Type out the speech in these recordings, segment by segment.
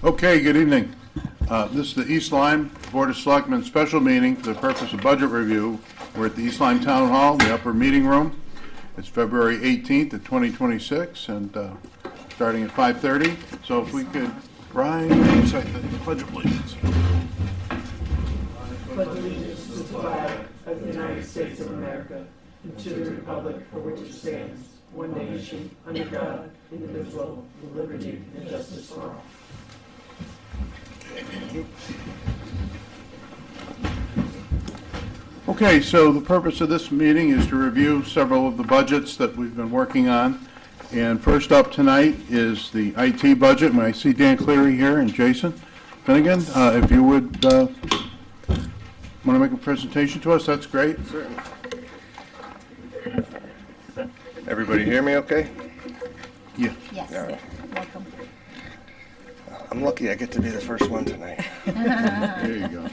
Okay, good evening. This is the East Lyme Board of Selectmen special meeting for the purpose of budget review. We're at the East Lyme Town Hall, the upper meeting room. It's February 18th of 2026 and starting at 5:30. So if we could rise and recite the Pledge of Allegiance. Pledge allegiance to the flag of the United States of America and to the republic for which it stands, one nation, under God, indivisible, with liberty and justice for all. Okay, so the purpose of this meeting is to review several of the budgets that we've been working on. And first up tonight is the IT budget. And I see Dan Cleary here and Jason Finnegan. If you would want to make a presentation to us, that's great. Certainly. Everybody hear me okay? Yeah. Yes, All right. welcome. I'm lucky I get to be the first one tonight. There you go.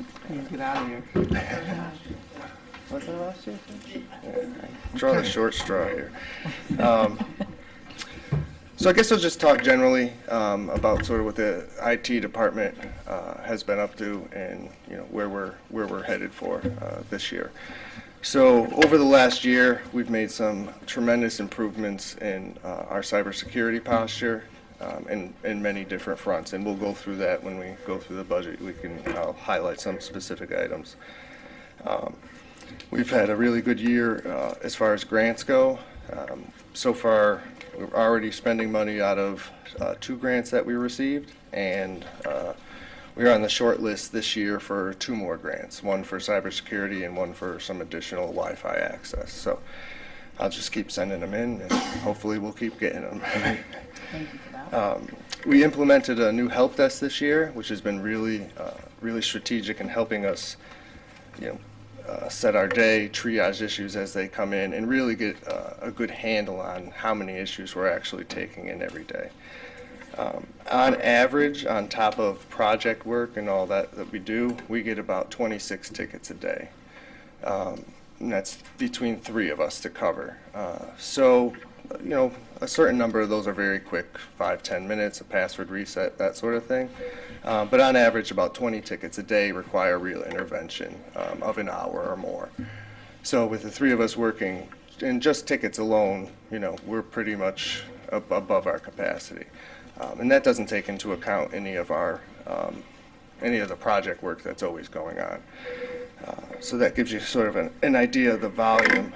Get out of here. Was that last year? Yeah, draw the short straw here. So I guess I'll just talk generally about sort of what the IT department has been up to and where we're headed for this year. So over the last year, we've made some tremendous improvements in our cybersecurity posture in many different fronts, and we'll go through that when we go through the budget. I'll highlight some specific items. We've had a really good year as far as grants go. So far, we're already spending money out of 2 grants that we received, and we're on the short list this year for 2 more grants, one for cybersecurity and one for some additional Wi-Fi access. So I'll just keep sending them in, and hopefully we'll keep getting them. Thank you for that. We implemented a new help desk this year, which has been really strategic in helping us, set our day, triage issues as they come in, and really get a good handle on how many issues we're actually taking in every day. On average, on top of project work and all that we do, we get about 26 tickets a day. And that's between 3 of us to cover. So, a certain number of those are very quick, 5-10 minutes, a password reset, that sort of thing. But on average, about 20 tickets a day require real intervention of an hour or more. So with the 3 of us working, in just tickets alone, we're pretty much above our capacity. And that doesn't take into account any of the project work that's always going on. So that gives you sort of an idea of the volume.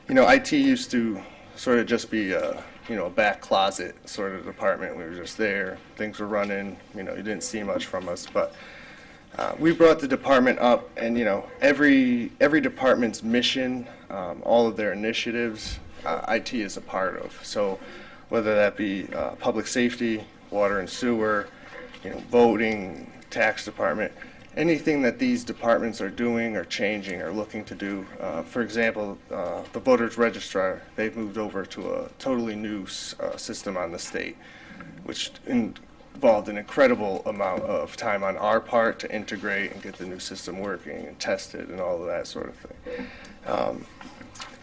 IT used to sort of just be a back closet sort of department. We were just there, things were running, you didn't see much from us. But we brought the department up, and every department's mission, all of their initiatives, IT is a part of. So whether that be public safety, water and sewer, voting, tax department, anything that these departments are doing or changing or looking to do. For example, the voters registrar, they've moved over to a totally new system on the state, which involved an incredible amount of time on our part to integrate and get the new system working and test it and all of that sort of thing.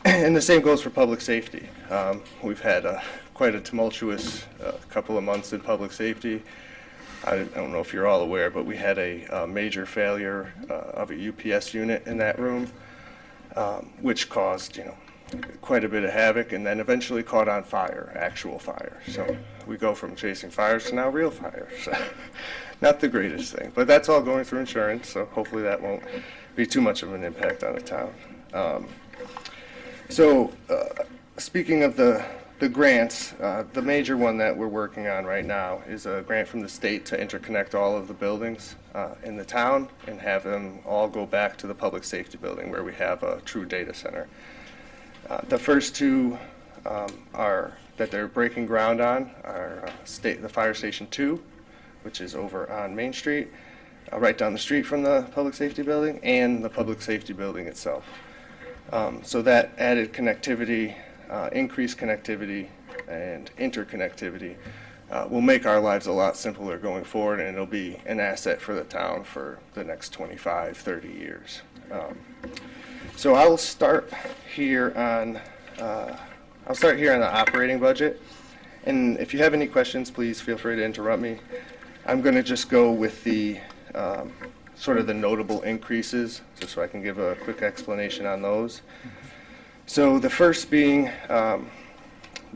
And the same goes for public safety. We've had quite a tumultuous couple of months in public safety. I don't know if you're all aware, but we had a major failure of a UPS unit in that room, which caused, quite a bit of havoc, and then eventually caught on fire, actual fire. So we go from chasing fires to now real fire. So not the greatest thing, but that's all going through insurance, so hopefully that won't be too much of an impact on the town. Speaking of the grants, the major one that we're working on right now is a grant from the state to interconnect all of the buildings in the town and have them all go back to the public safety building where we have a true data center. The first 2 that they're breaking ground on are the Fire Station 2, which is over on Main Street, right down the street from the public safety building, and the public safety building itself. So that added connectivity, increased connectivity and interconnectivity will make our lives a lot simpler going forward, and it'll be an asset for the town for the next 25, 30 years. So I will start here on the operating budget, And if you have any questions, please feel free to interrupt me. I'm going to just go with the sort of the notable increases, just so I can give a quick explanation on those. So the first being,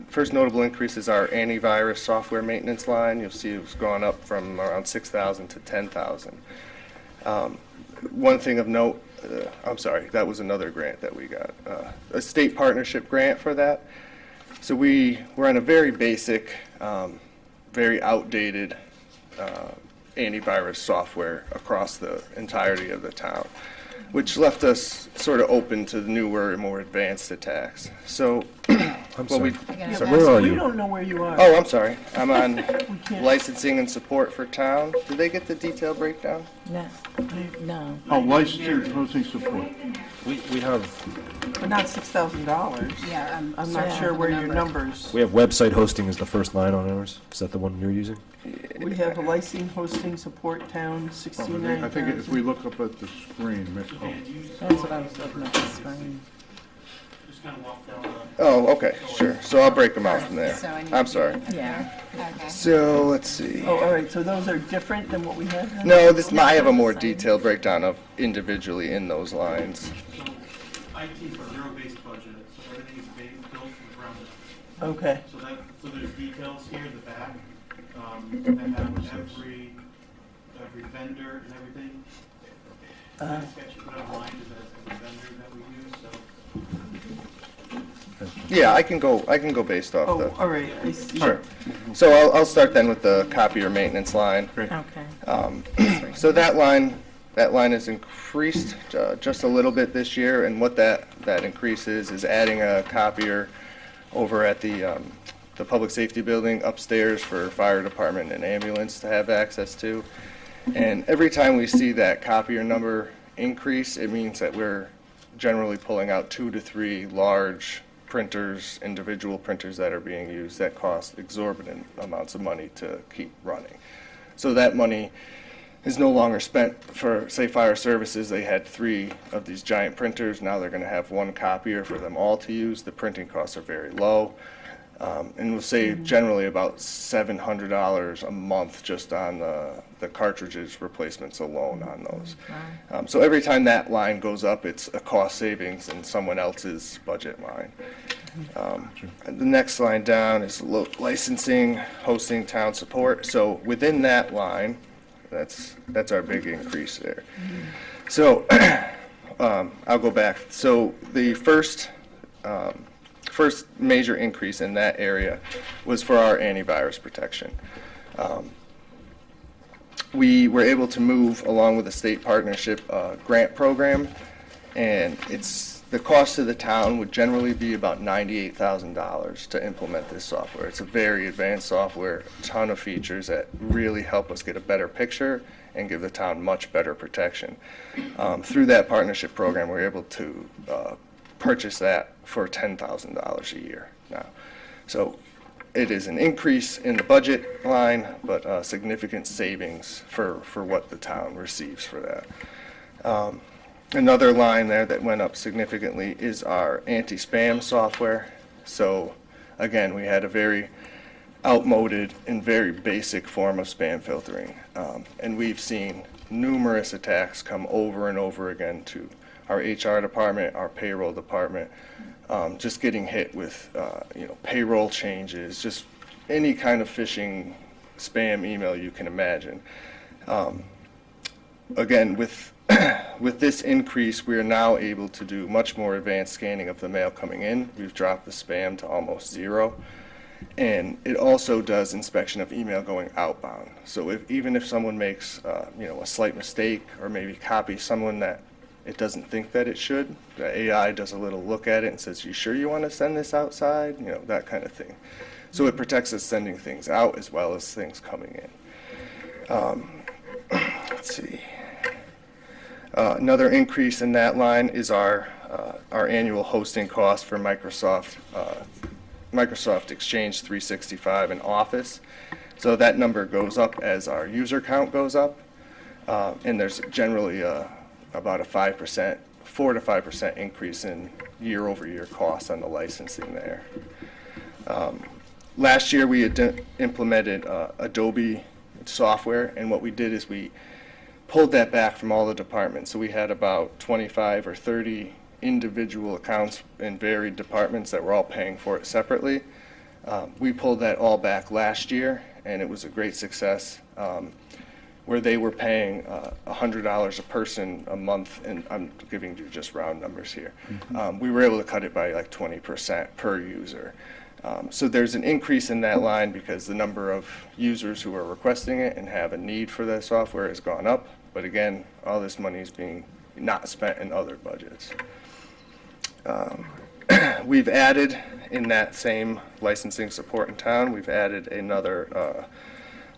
first notable increase is our antivirus software maintenance line. You'll see it's gone up from around 6,000 to 10,000. One thing of note, I'm sorry, that was another grant that we got, a state partnership grant for that. So we're on a very basic, very outdated antivirus software across the entirety of the town, which left us sort of open to the newer and more advanced attacks. So, sorry. Yeah, So where are we you? don't know where you are. oh, I'm sorry. I'm on can't- licensing and support for town. Did they get the detailed breakdown? No, no. Oh, licensing and hosting support. We have But not $6,000. Yeah, I'm not sure where your numbers. website hosting is the first line on ours. Is that the one you're using? We have a licensing, hosting, support, town, Oh, 69,000. I think if we look up at the screen, oh, That's what I was looking at the screen. Just kind of walk down the. Oh, okay, sure. So I'll break them out from there. So I need I'm to- sorry. Yeah. Okay. So let's see. Oh, all right, so those are different than what we have then? No, I have a more detailed breakdown of individually in those lines. IT for zero-based budget, so everything is built from the ground up. Okay, So there's details here in the back, that have every vendor and everything. Uh-huh. Sketch you put online is as a vendor that we use, so. Yeah, I can go based off oh, the. all right, I see. Sure. So I'll start then with the copier maintenance line. Okay. So that line has increased just a little bit this year, and what that increase is adding a copier over at the public safety building upstairs for fire department and ambulance to have access to. And every time we see that copier number increase, it means that we're generally pulling out 2 to 3 large printers, individual printers that are being used that cost exorbitant amounts of money to keep running. So that money is no longer spent for, say, fire services. They had 3 of these giant printers. Now they're going to have 1 copier for them all to use. The printing costs are very low. And we'll save generally about $700 a month just on the cartridges replacements alone on those. So every time that line goes up, it's a cost savings in someone else's budget line. And the next line down is licensing, hosting, town support. So within that line, that's our big increase there. So I'll go back. So the first major increase in that area was for our antivirus protection. We were able to move along with the state partnership grant program, and the cost to the town would generally be about $98,000 to implement this software. It's a very advanced software, a ton of features that really help us get a better picture and give the town much better protection. Through that partnership program, we're able to purchase that for $10,000 a year now. So it is an increase in the budget line, but significant savings for what the town receives for that. Another line there that went up significantly is our anti-spam software. So again, we had a very outmoded and very basic form of spam filtering. And we've seen numerous attacks come over and over again to our HR department, our payroll department, just getting hit with payroll changes, just any kind of phishing spam email you can imagine. Again, with this increase, we are now able to do much more advanced scanning of the mail coming in. We've dropped the spam to almost 0. And it also does inspection of email going outbound. So even if someone makes a slight mistake or maybe copies someone that it doesn't think that it should, the AI does a little look at it and says, "You sure you want to send this outside?" That kind of thing. So it protects us sending things out as well as things coming in. Let's see. Another increase in that line is our annual hosting cost for Microsoft Exchange 365 and Office. So that number goes up as our user count goes up, and there's generally about a 4 to 5% increase in year-over-year costs on the licensing there. Last year, we had implemented Adobe software, and what we did is we pulled that back from all the departments. So we had about 25 or 30 individual accounts in varied departments that were all paying for it separately. We pulled that all back last year, and it was a great success, where they were paying $100 a person a month, and I'm giving you just round numbers here. We were able to cut it by like 20% per user. So there's an increase in that line because the number of users who are requesting it and have a need for that software has gone up. But again, all this money is being not spent in other budgets. We've added, in that same licensing support in town, we've added another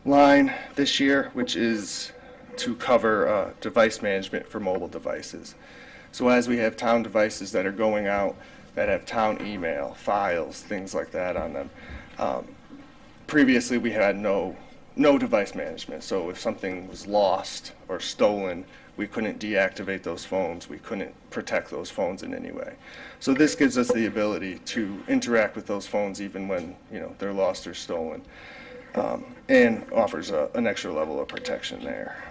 line this year, which is to cover device management for mobile devices. So as we have town devices that are going out that have town email, files, things like that on them, previously we had no device management. So if something was lost or stolen, we couldn't deactivate those phones. We couldn't protect those phones in any way. So this gives us the ability to interact with those phones even when they're lost or stolen, and offers an extra level of protection there.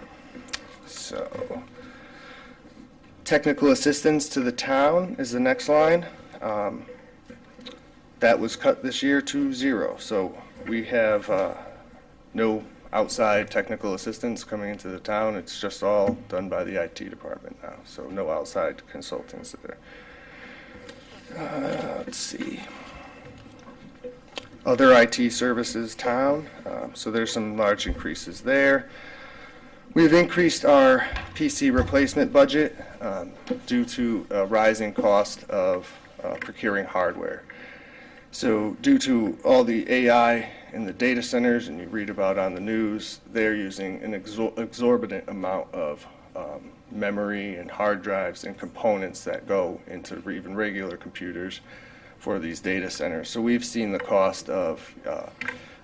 So technical assistance to the town is the next line. That was cut this year to 0. So we have no outside technical assistance coming into the town. It's just all done by the IT department now. So no outside consultants there. Let's see. Other IT services town. So there's some large increases there. We've increased our PC replacement budget due to a rising cost of procuring hardware. So due to all the AI in the data centers, and you read about on the news, they're using an exorbitant amount of memory and hard drives and components that go into even regular computers for these data centers. So we've seen the cost of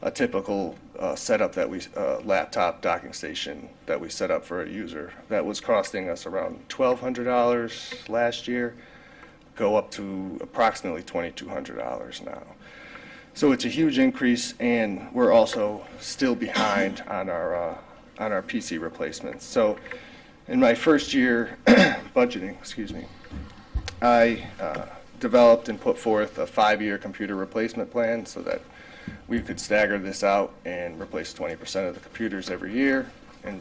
a typical setup that laptop docking station that we set up for a user that was costing us around $1,200 last year, go up to approximately $2,200 now. So it's a huge increase, and we're also still behind on our PC replacements. So in my first year budgeting, I developed and put forth a 5-year computer replacement plan so that we could stagger this out and replace 20% of the computers every year and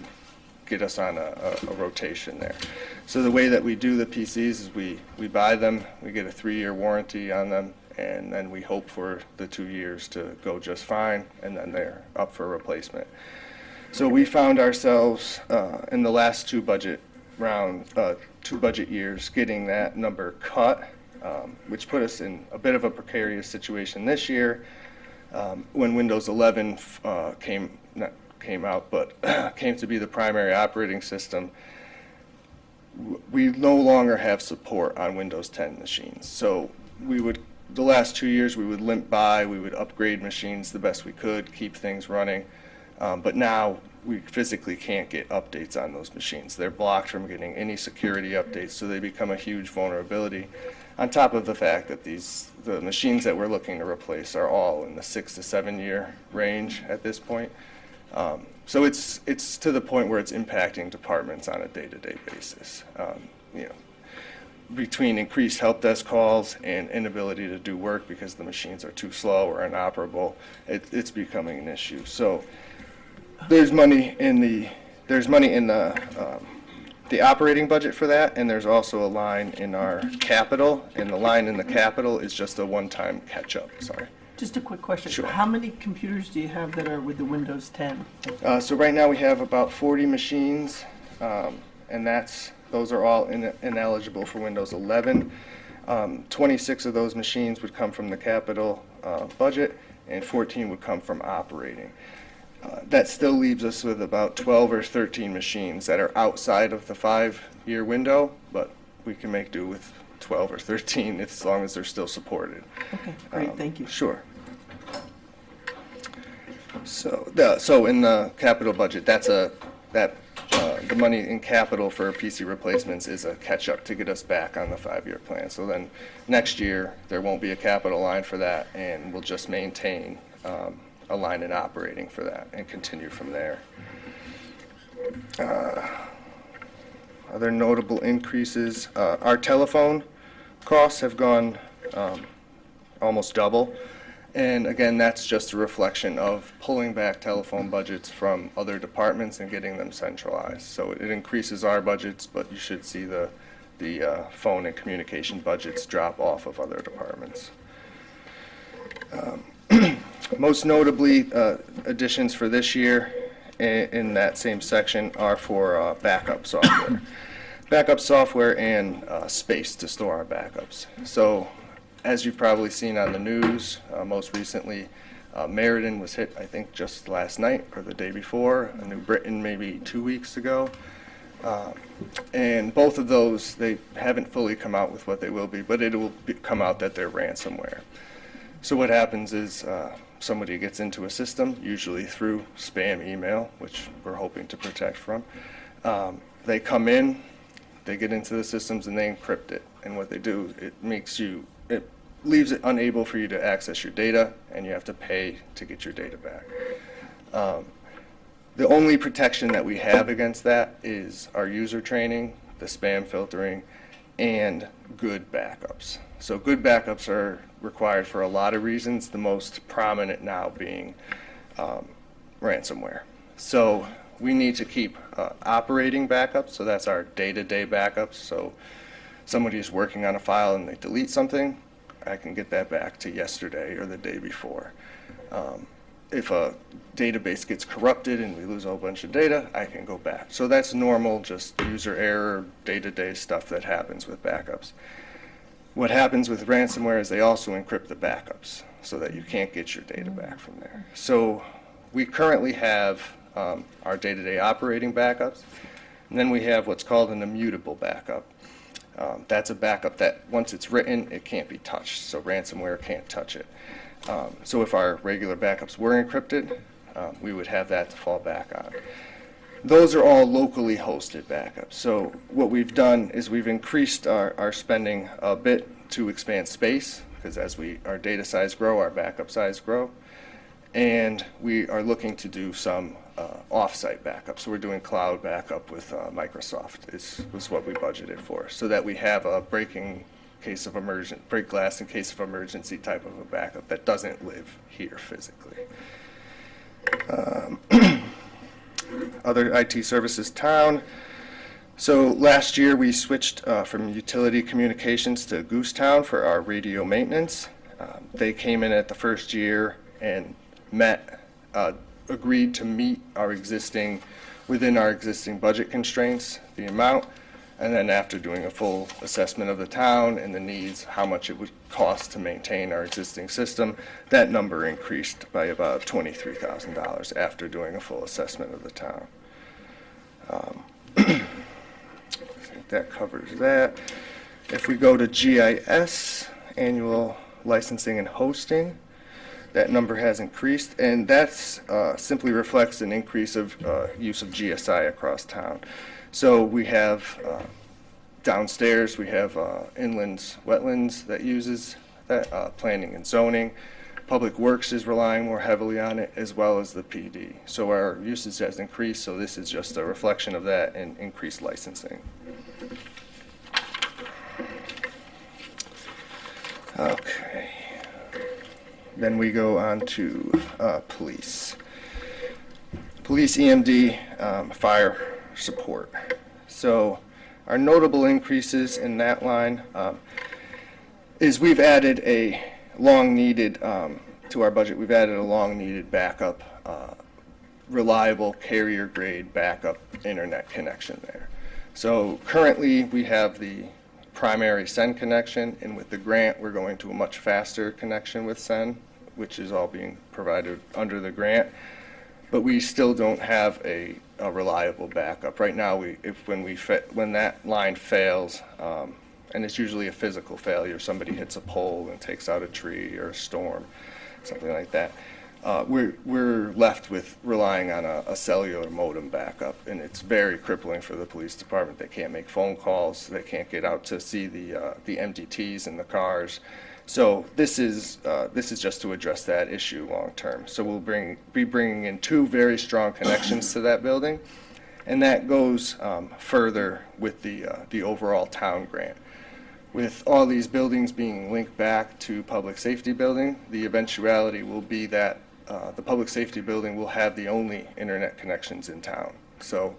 get us on a rotation there. So the way that we do the PCs is we buy them, we get a 3-year warranty on them, and then we hope for the 2 years to go just fine, and then they're up for replacement. So we found ourselves in the last two budget years getting that number cut, which put us in a bit of a precarious situation this year when Windows 11 came out, but came to be the primary operating system. We no longer have support on Windows 10 machines. So the last 2 years, we would limp by, we would upgrade machines the best we could, keep things running. But now we physically can't get updates on those machines. They're blocked from getting any security updates, so they become a huge vulnerability. On top of the fact that the machines that we're looking to replace are all in the 6 to 7 year range at this point. So it's to the point where it's impacting departments on a day-to-day basis. Between increased help desk calls and inability to do work because the machines are too slow or inoperable, it's becoming an issue. So there's money in the operating budget for that, and there's also a line in our capital, and the line in the capital is just a one-time catch-up. Sorry. Just a quick question. Sure. How many computers do you have that are with the Windows 10? So right now we have about 40 machines, and those are all ineligible for Windows 11. 26 of those machines would come from the capital budget, and 14 would come from operating. That still leaves us with about 12 or 13 machines that are outside of the 5-year window, but we can make do with 12 or 13 as long as they're still supported. Okay, great, thank you. Sure. So in the capital budget, the money in capital for PC replacements is a catch-up to get us back on the 5-year plan. So then next year, there won't be a capital line for that, and we'll just maintain a line in operating for that and continue from there. Other notable increases, our telephone costs have gone almost double. And again, that's just a reflection of pulling back telephone budgets from other departments and getting them centralized. So it increases our budgets, but you should see the phone and communication budgets drop off of other departments. Most notably, additions for this year in that same section are for backup software. Backup software and space to store our backups. So as you've probably seen on the news, most recently, Meriden was hit, I think, just last night or the day before, New Britain maybe 2 weeks ago. And both of those, they haven't fully come out with what they will be, but it will come out that they're ransomware. So what happens is somebody gets into a system, usually through spam email, which we're hoping to protect from. They come in, they get into the systems, and they encrypt it. And what they do, it leaves it unable for you to access your data, and you have to pay to get your data back. The only protection that we have against that is our user training, the spam filtering, and good backups. So good backups are required for a lot of reasons, the most prominent now being ransomware. So we need to keep operating backups, so that's our day-to-day backups. So somebody is working on a file and they delete something, I can get that back to yesterday or the day before. If a database gets corrupted and we lose a whole bunch of data, I can go back. So that's normal, just user error, day-to-day stuff that happens with backups. What happens with ransomware is they also encrypt the backups so that you can't get your data back from there. So we currently have our day-to-day operating backups, and then we have what's called an immutable backup. That's a backup that once it's written, it can't be touched, so ransomware can't touch it. So if our regular backups were encrypted, we would have that to fall back on. Those are all locally hosted backups. So what we've done is we've increased our spending a bit to expand space, because as our data size grow, our backup size grow. And we are looking to do some off-site backup. So we're doing cloud backup with Microsoft is what we budgeted for, so that we have a break glass in case of emergency type of a backup that doesn't live here physically. Other IT services town. So last year we switched from utility communications to Goose Town for our radio maintenance. They came in at the first year and agreed to meet within our existing budget constraints, the amount, and then after doing a full assessment of the town and the needs, how much it would cost to maintain our existing system, that number increased by about $23,000 after doing a full assessment of the town. I think that covers that. If we go to GIS, annual licensing and hosting, that number has increased, and that simply reflects an increase of use of GSI across town. So we have downstairs, we have inland wetlands that uses that, planning and zoning. Public Works is relying more heavily on it, as well as the PD. So our usage has increased, so this is just a reflection of that and increased licensing. Okay. Then we go on to police. Police, EMD, fire support. So our notable increases in that line is we've added a long-needed, to our budget, we've added a long-needed backup, reliable carrier-grade backup internet connection there. So currently we have the primary SEN connection, and with the grant we're going to a much faster connection with SEN, which is all being provided under the grant. But we still don't have a reliable backup. Right now, when that line fails, and it's usually a physical failure, somebody hits a pole and takes out a tree or a storm, something like that, we're left with relying on a cellular modem backup, and it's very crippling for the police department. They can't make phone calls, they can't get out to see the MDTs in the cars, So this is just to address that issue long term. So we'll be bringing in two very strong connections to that building, and that goes further with the overall town grant. With all these buildings being linked back to public safety building, the eventuality will be that the public safety building will have the only internet connections in town. So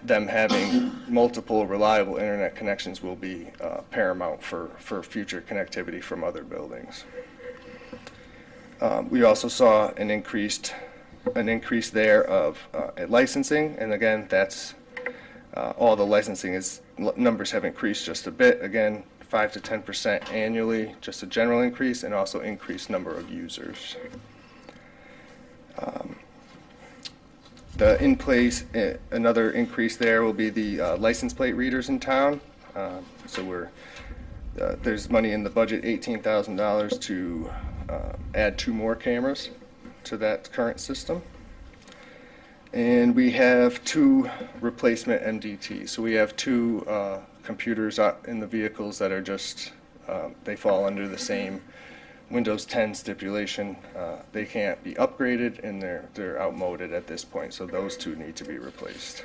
them having multiple reliable internet connections will be paramount for future connectivity from other buildings. We also saw an increase there of licensing, and again, that's all the licensing numbers have increased just a bit. Again, 5 to 10% annually, just a general increase, and also increased number of users. Another increase there will be the license plate readers in town. So there's money in the budget, $18,000 to add 2 more cameras to that current system. And we have 2 replacement MDTs. So we have 2 computers in the vehicles that are just, they fall under the same Windows 10 stipulation. They can't be upgraded, and they're outmoded at this point. So those 2 need to be replaced.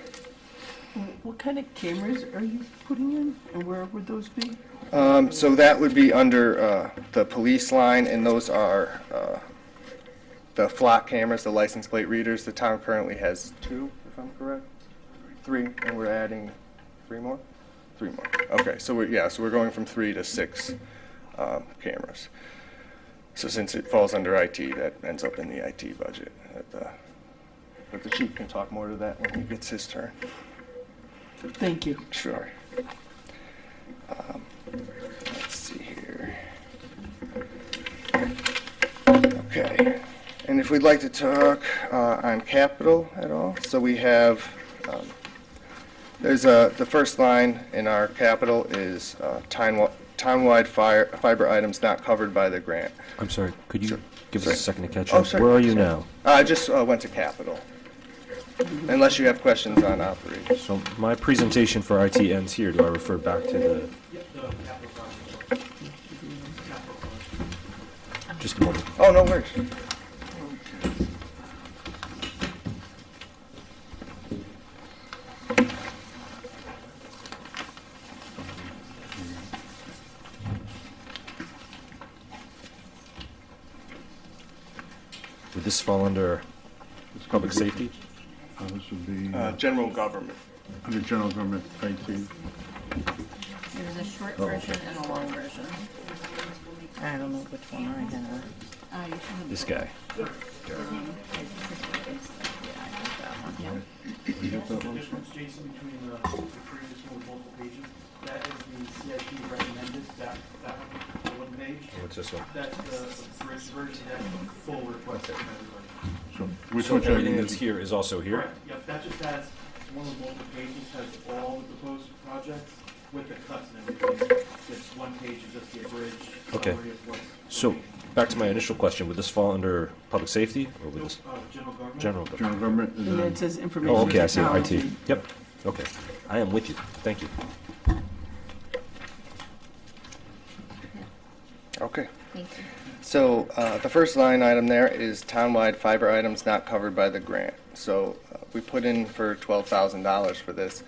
What kind of cameras are you putting in, and where would those be? So that would be under the police line, and those are the flock cameras, the license plate readers. The town currently has 2, if I'm correct. 3, and we're adding 3 more? 3 more. Okay, so we're going from 3 to 6 cameras. So since it falls under IT, that ends up in the IT budget. But the chief can talk more to that when he gets his turn. Thank you. Sure. Let's see here. Okay. And if we'd like to talk on capital at all, so we have, the first line in our capital is townwide fiber items not covered by the grant. I'm sorry, could you give Sorry. us a second to catch Oh, up? sorry. Where are you now? I just went to capital. Unless you have questions on operations. So my presentation for IT ends here. Do I refer back to the, Yep, the capital project. Capital project. just a moment? Oh, no worries. Would this fall under public safety? This would be General government. under general government IT. There's a short version and a long version. I don't know which one I have. You should have This guy. Yeah, I think that one. Yeah. You got that The one? difference, Jason, between the previous one with multiple pages, that is the CIP recommended, that one, the 1 page. What's this one? That's the bridge version, that's the full request from everybody. So which So one should I everything be that's using? here is also here? Correct. Yep, that just has, one of the multiple pages has all the proposed projects with the cuts and everything. This 1 page is just the abridged Okay. summary of what's. So back to my initial question, would this fall under public safety or would this General government. general? government? General government and And then then it says information Oh, okay, I see, technology. IT. Yep, okay. I am with you. Thank you. Okay. Thank you. So the first line item there is townwide fiber items not covered by the grant. So we put in for $12,000 for this.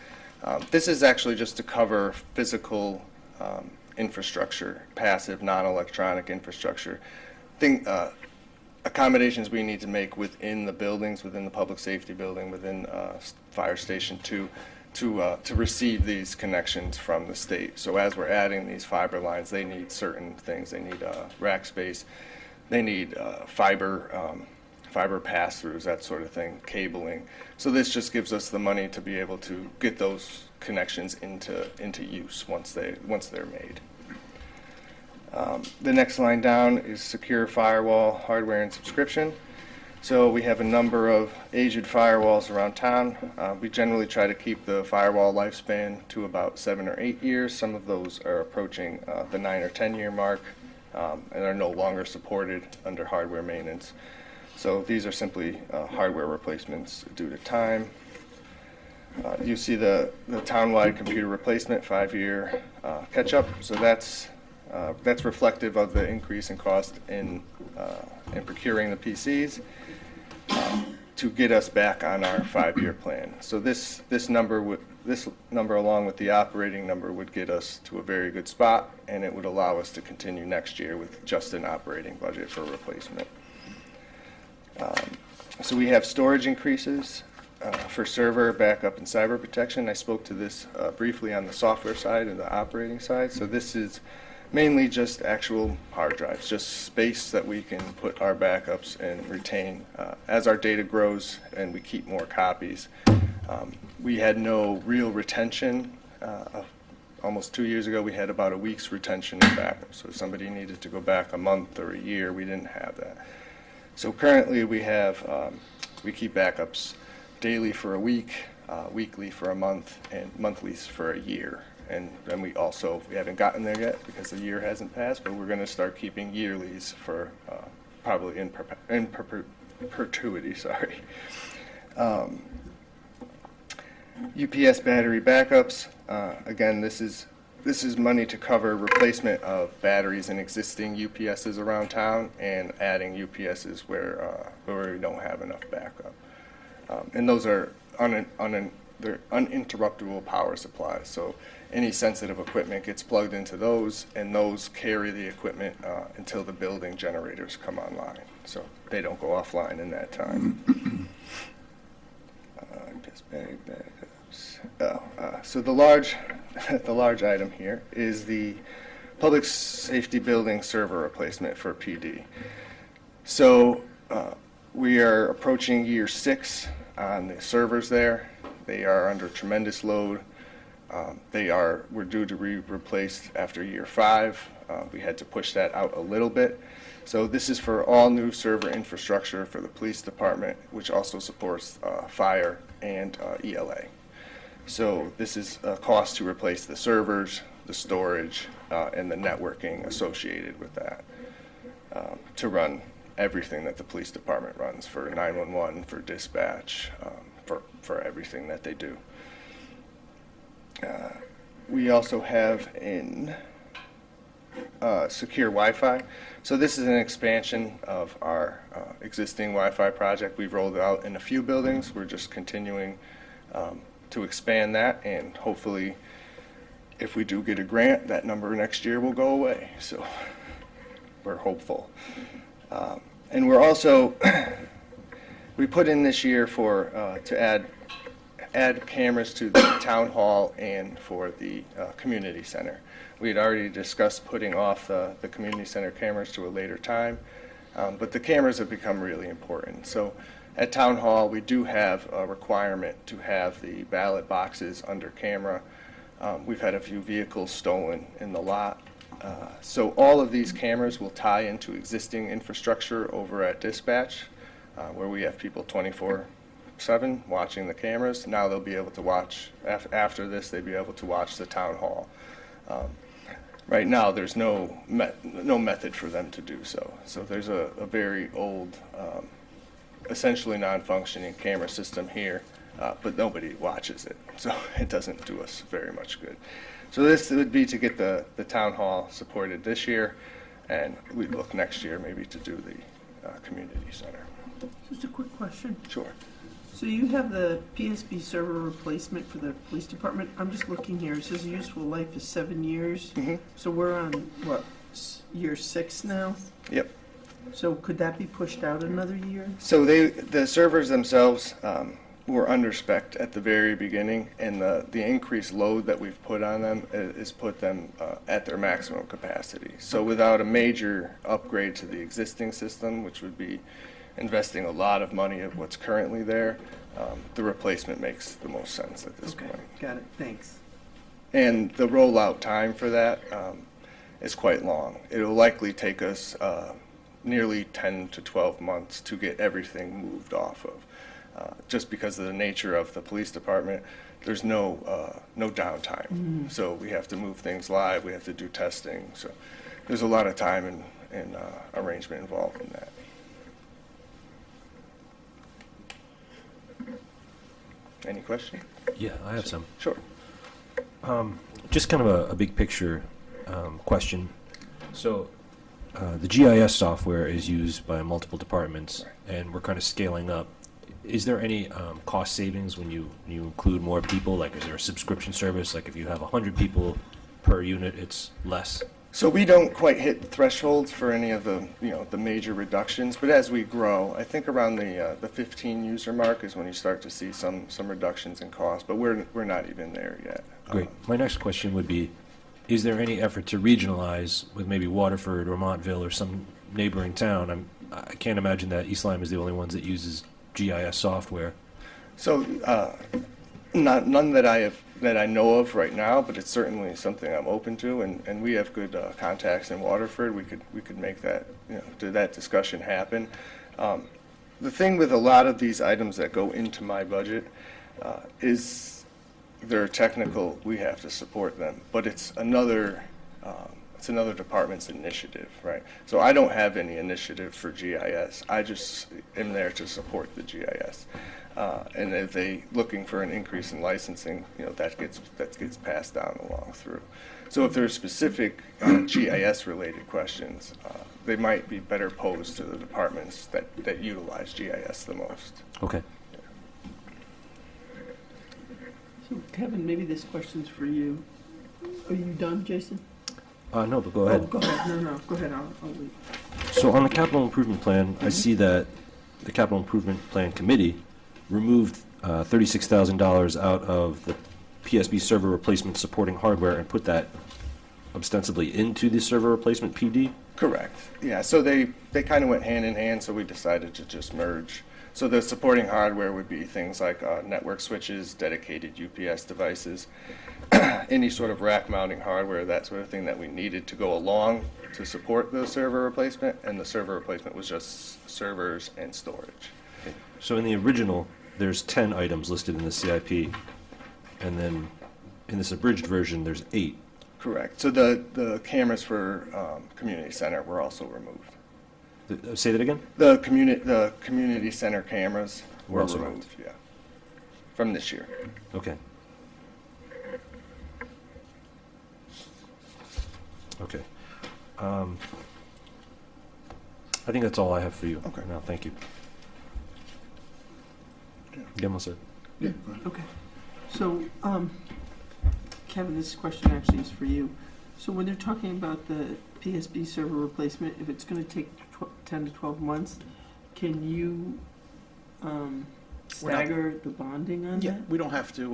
This is actually just to cover physical infrastructure, passive, non-electronic infrastructure. Accommodations we need to make within the buildings, within the public safety building, within Fire Station 2, to receive these connections from the state. So as we're adding these fiber lines, they need certain things. They need rack space. They need fiber pass-throughs, that sort of thing, cabling. So this just gives us the money to be able to get those connections into use once they're made. The next line down is secure firewall hardware and subscription. So we have a number of aged firewalls around town. We generally try to keep the firewall lifespan to about 7 or 8 years. Some of those are approaching the 9 or 10 year mark and are no longer supported under hardware maintenance. So these are simply hardware replacements due to time. You see the townwide computer replacement 5-year catch-up. So that's That's reflective of the increase in cost in procuring the PCs to get us back on our 5-year plan. So this number along with the operating number would get us to a very good spot, and it would allow us to continue next year with just an operating budget for replacement. So we have storage increases for server, backup, and cyber protection. I spoke to this briefly on the software side and the operating side. So this is mainly just actual hard drives, just space that we can put our backups and retain. As our data grows and we keep more copies, we had no real retention. Almost 2 years ago, we had about a week's retention of backups. So if somebody needed to go back a month or a year, we didn't have that. So currently we have, we keep backups daily for a week, weekly for a month, and monthlies for a year. And then we haven't gotten there yet because the year hasn't passed, but we're going to start keeping yearlies for probably in perpetuity. Sorry. UPS battery backups. Again, this is money to cover replacement of batteries in existing UPSs around town and adding UPSs where we don't have enough backup. And those are they're uninterruptible power supplies. So any sensitive equipment gets plugged into those, and those carry the equipment until the building generators come online. So they don't go offline in that time. So the large item here is the public safety building server replacement for PD. So we are approaching year 6 on the servers there. They are under tremendous load. We're due to be replaced after year 5. We had to push that out a little bit. So this is for all new server infrastructure for the police department, which also supports fire and ELA. So this is a cost to replace the servers, the storage, and the networking associated with that to run everything that the police department runs for 911, for dispatch, for everything that they do. We also have in secure Wi-Fi. So this is an expansion of our existing Wi-Fi project. We've rolled it out in a few buildings. We're just continuing to expand that, and hopefully if we do get a grant, that number next year will go away. So we're hopeful. And we're also, we put in this year to add cameras to the town hall and for the community center. We had already discussed putting off the community center cameras to a later time, but the cameras have become really important. So at town hall, we do have a requirement to have the ballot boxes under camera. We've had a few vehicles stolen in the lot. So all of these cameras will tie into existing infrastructure over at dispatch, where we have people 24/7 watching the cameras. Now they'll be able to watch, after this, they'll be able to watch the town hall. Right now, there's no method for them to do so. So there's a very old, essentially non-functioning camera system here, but nobody watches it. So it doesn't do us very much good. So this would be to get the town hall supported this year, and we'd look next year maybe to do the community center. Just a quick question. Sure. So you have the PSB server replacement for the police department. I'm just looking here. It says useful life is 7 years. Mm-hmm. So we're on, what, year 6 now? Yep. So could that be pushed out another year? So the servers themselves were under-spec'd at the very beginning, and the increased load that we've put on them has put them at their maximum capacity. So without a major upgrade to the existing system, which would be investing a lot of money of what's currently there, the replacement makes the most sense at this point. Got it. Thanks. And the rollout time for that is quite long. It'll likely take us nearly 10 to 12 months to get everything moved off of. Just because of the nature of the police department, there's no downtime. Mm-hmm. So we have to move things live, we have to do testing. So there's a lot of time and arrangement involved in that. Any question? Yeah, I have some. Sure. Just kind of a big picture question. So, the GIS software is used by multiple departments, and we're kind of scaling up. Is there any cost savings when you include more people? Like, is there a subscription service? Like, if you have 100 people per unit, it's less? So we don't quite hit thresholds for any of the, the major reductions, but as we grow, I think around the 15 user mark is when you start to see some reductions in cost, but we're not even there yet. Great. My next question would be, is there any effort to regionalize with maybe Waterford or Montville or some neighboring town? I can't imagine that East Lyme is the only ones that uses GIS software. So none that I know of right now, but it's certainly something I'm open to, and we have good contacts in Waterford. We could make that, that discussion happen. The thing with a lot of these items that go into my budget is they're technical. We have to support them, but it's another department's initiative, right? So I don't have any initiative for GIS. I just am there to support the GIS. And if they looking for an increase in licensing, that gets passed down along through. So if there are specific GIS related questions, they might be better posed to the departments that utilize GIS the most. Okay. So Kevin, maybe this question's for you. Are you done, Jason? No, but go Oh, ahead. go ahead. No, go ahead. I'll wait. So on the capital improvement plan, I see that the capital improvement plan committee removed $36,000 out of the PSB server replacement supporting hardware and put that ostensibly into the server replacement PD. Correct. Yeah, so they kind of went hand in hand, so we decided to just merge. So the supporting hardware would be things like network switches, dedicated UPS devices, any sort of rack mounting hardware, that sort of thing that we needed to go along to support the server replacement, and the server replacement was just servers and storage. So in the original, there's 10 items listed in the CIP, and then in this abridged version, there's 8. Correct. So the cameras for community center were also removed. Say that again? The community center cameras Were were also removed, yeah, from this year. Okay. Okay. I think that's all I have for you. Okay. Now, thank you. Yeah. Yeah, Melissa. Yeah, go ahead. Okay. So, Kevin, this question actually is for you. So when they're talking about the PSB server replacement, if it's going to take 10 to 12 months, can you stagger the bonding on Yeah, that? we don't have to,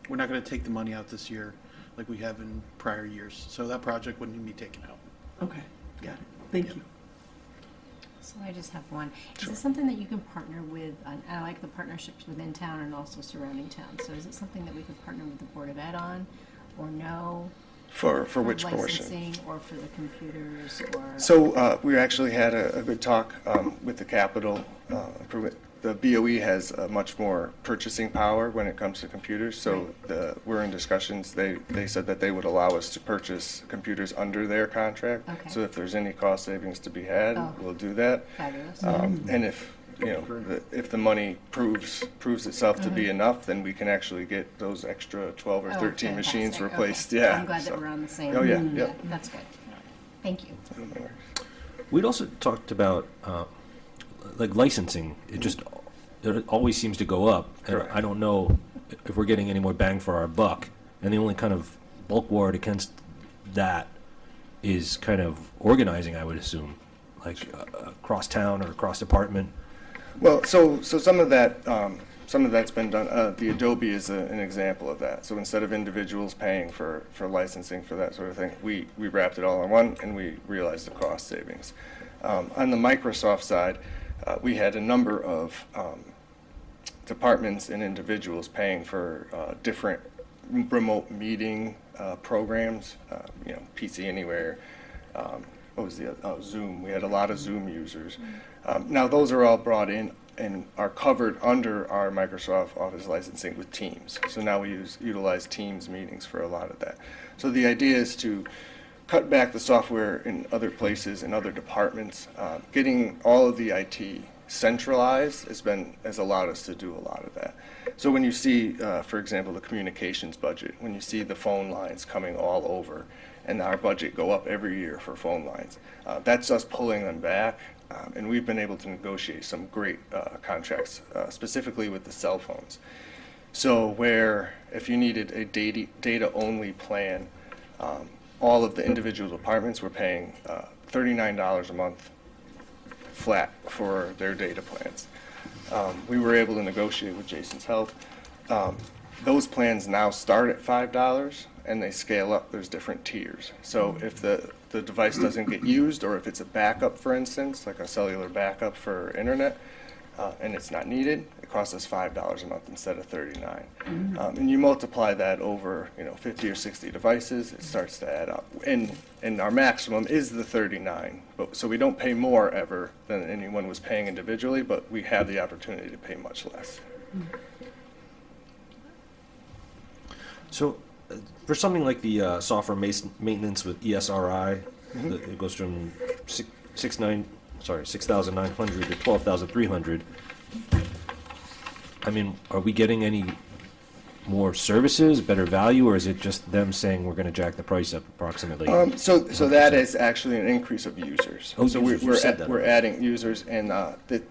we're not going to take the money out this year like we have in prior years. So that project wouldn't even be taken out. Okay, got it. Thank you. So I just have one. Is it something that you can partner with, I like the partnerships within town and also surrounding towns. So is it something that we could partner with the Board of Ed on, or no? For which portion? Licensing, or for the computers, or? So we actually had a good talk with the capital improvement. The BOE has much more purchasing power when it comes to computers, so we're in discussions. They said that they would allow us to purchase computers under their contract. Okay. So if there's any cost savings to be had, Oh. we'll do that. Fabulous. And if if the money proves itself to be enough, then we can actually get those extra 12 or Oh, 13 machines fantastic. replaced. Okay. Yeah. I'm glad so- that we're on the same. Oh, yeah, Yeah, yep. That's good. Thank you. We'd also talked about like licensing. It always seems to go up, and Correct. I don't know if we're getting any more bang for our buck. And the only kind of bulk ward against that is kind of organizing, I would assume, like across town or across department. Well, so some of that's been done. The Adobe is an example of that. So instead of individuals paying for licensing for that sort of thing, we wrapped it all in one, and we realized the cost savings. On the Microsoft side, we had a number of departments and individuals paying for different remote meeting programs. PC Anywhere. What was the other? Zoom. We had a lot of Zoom users. Now those are all brought in and are covered under our Microsoft Office licensing with Teams. So now we utilize Teams meetings for a lot of that. So the idea is to cut back the software in other places, in other departments. Getting all of the IT centralized has allowed us to do a lot of that. So when you see, for example, the communications budget, when you see the phone lines coming all over, and our budget go up every year for phone lines. That's us pulling them back, and we've been able to negotiate some great contracts, specifically with the cell phones. So where if you needed a data-only plan, all of the individual departments were paying $39 a month flat for their data plans. We were able to negotiate with Jason's help. Those plans now start at $5 and they scale up. There's different tiers. So if the device doesn't get used, or if it's a backup, for instance, like a cellular backup for internet, and it's not needed, it costs us $5 a month instead of $39. And you multiply that over 50 or 60 devices, it starts to add up. And our maximum is the $39. So we don't pay more ever than anyone was paying individually, but we have the opportunity to pay much less. So, for something like the software maintenance with ESRI, it goes from 6,900 to 12,300. I mean, are we getting any more services, better value, or is it just them saying we're going to jack the price up approximately? So that is actually an increase of users. Oh, So users, you said that we're already. adding users, and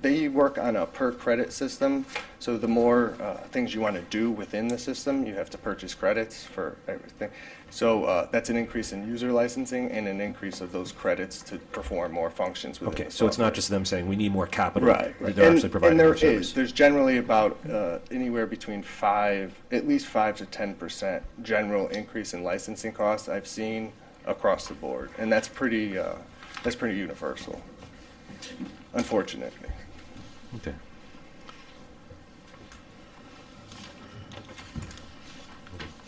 they work on a per credit system. So the more things you want to do within the system, you have to purchase credits for everything. So that's an increase in user licensing and an increase of those credits to perform more functions within Okay, the so it's not software. just them saying we need more capital. Right. They're actually providing and more there service. there's generally about anywhere between at least 5 to 10% general increase in licensing costs I've seen across the board, and that's pretty universal, unfortunately. Okay.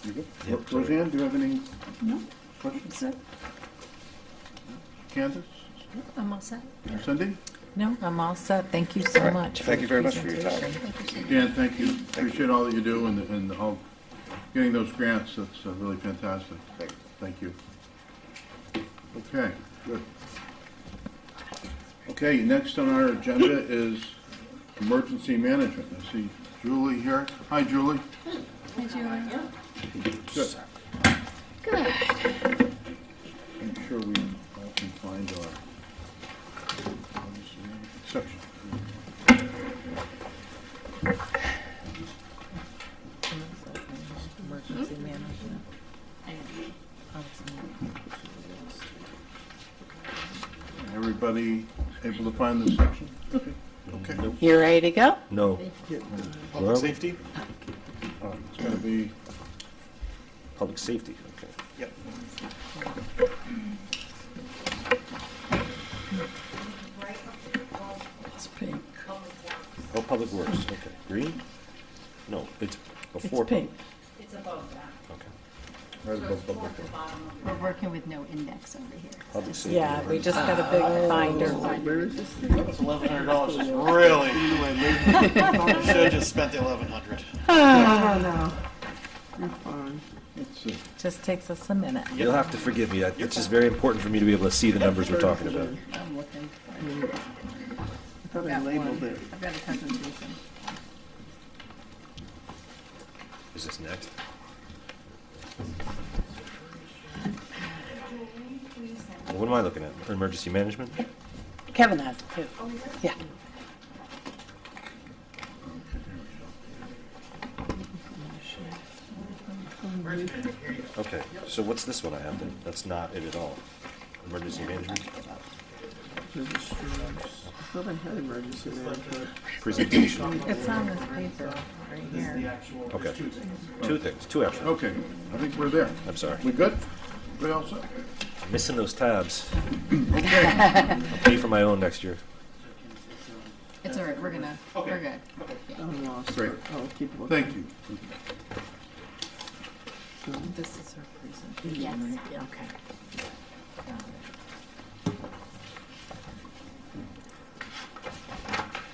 You good? Yep, sorry. Roseanne, do you have any No. questions? That's it. Candace? I'm all set. Cindy? No, I'm all set. Thank you so All right. much. Thank you the very much for your time. presentation. Dan, thank you. Appreciate all that you do and all, getting those grants. That's really fantastic. Thank you. Okay, good. Okay, next on our agenda is emergency management. I see Julie here. Hi, Julie. Hi, Julie. Good. Make sure we all can find our section. Emergency management. Everybody able to find this section? Okay. You ready to go? No. Public safety? It's gonna be, Public safety, okay. Yep. It's pink. Oh, Public Works, okay. Green? No, it's before. It's pink. Okay. right above public. We're working with no index over here. Public safety. Yeah, we just got a big binder. Where is this thing? $1,100 is really. Should have just spent the $1,100. No. You're fine. Let's see. Just takes us a minute. You'll have to forgive me. It's just very important for me to be able to see the numbers we're talking about. I'm looking. I thought I labeled it. I've got a presentation. Is this next? What am I looking at? Emergency management? Kevin has it too. Yeah. Okay, so what's this one I have then? That's not it at all. Emergency management? Registrars. I thought I had emergency management. Presentation. It's on this paper right here. Okay. Two things, two extra. Okay, I think we're there. I'm sorry. We good? We all set? I'm missing those tabs. Okay. I'll pay for my own next year. It's all right, we're good. I'm lost. Great. I'll keep looking. Thank you. This is our presentation, Yes. right? Yeah, okay. Got it.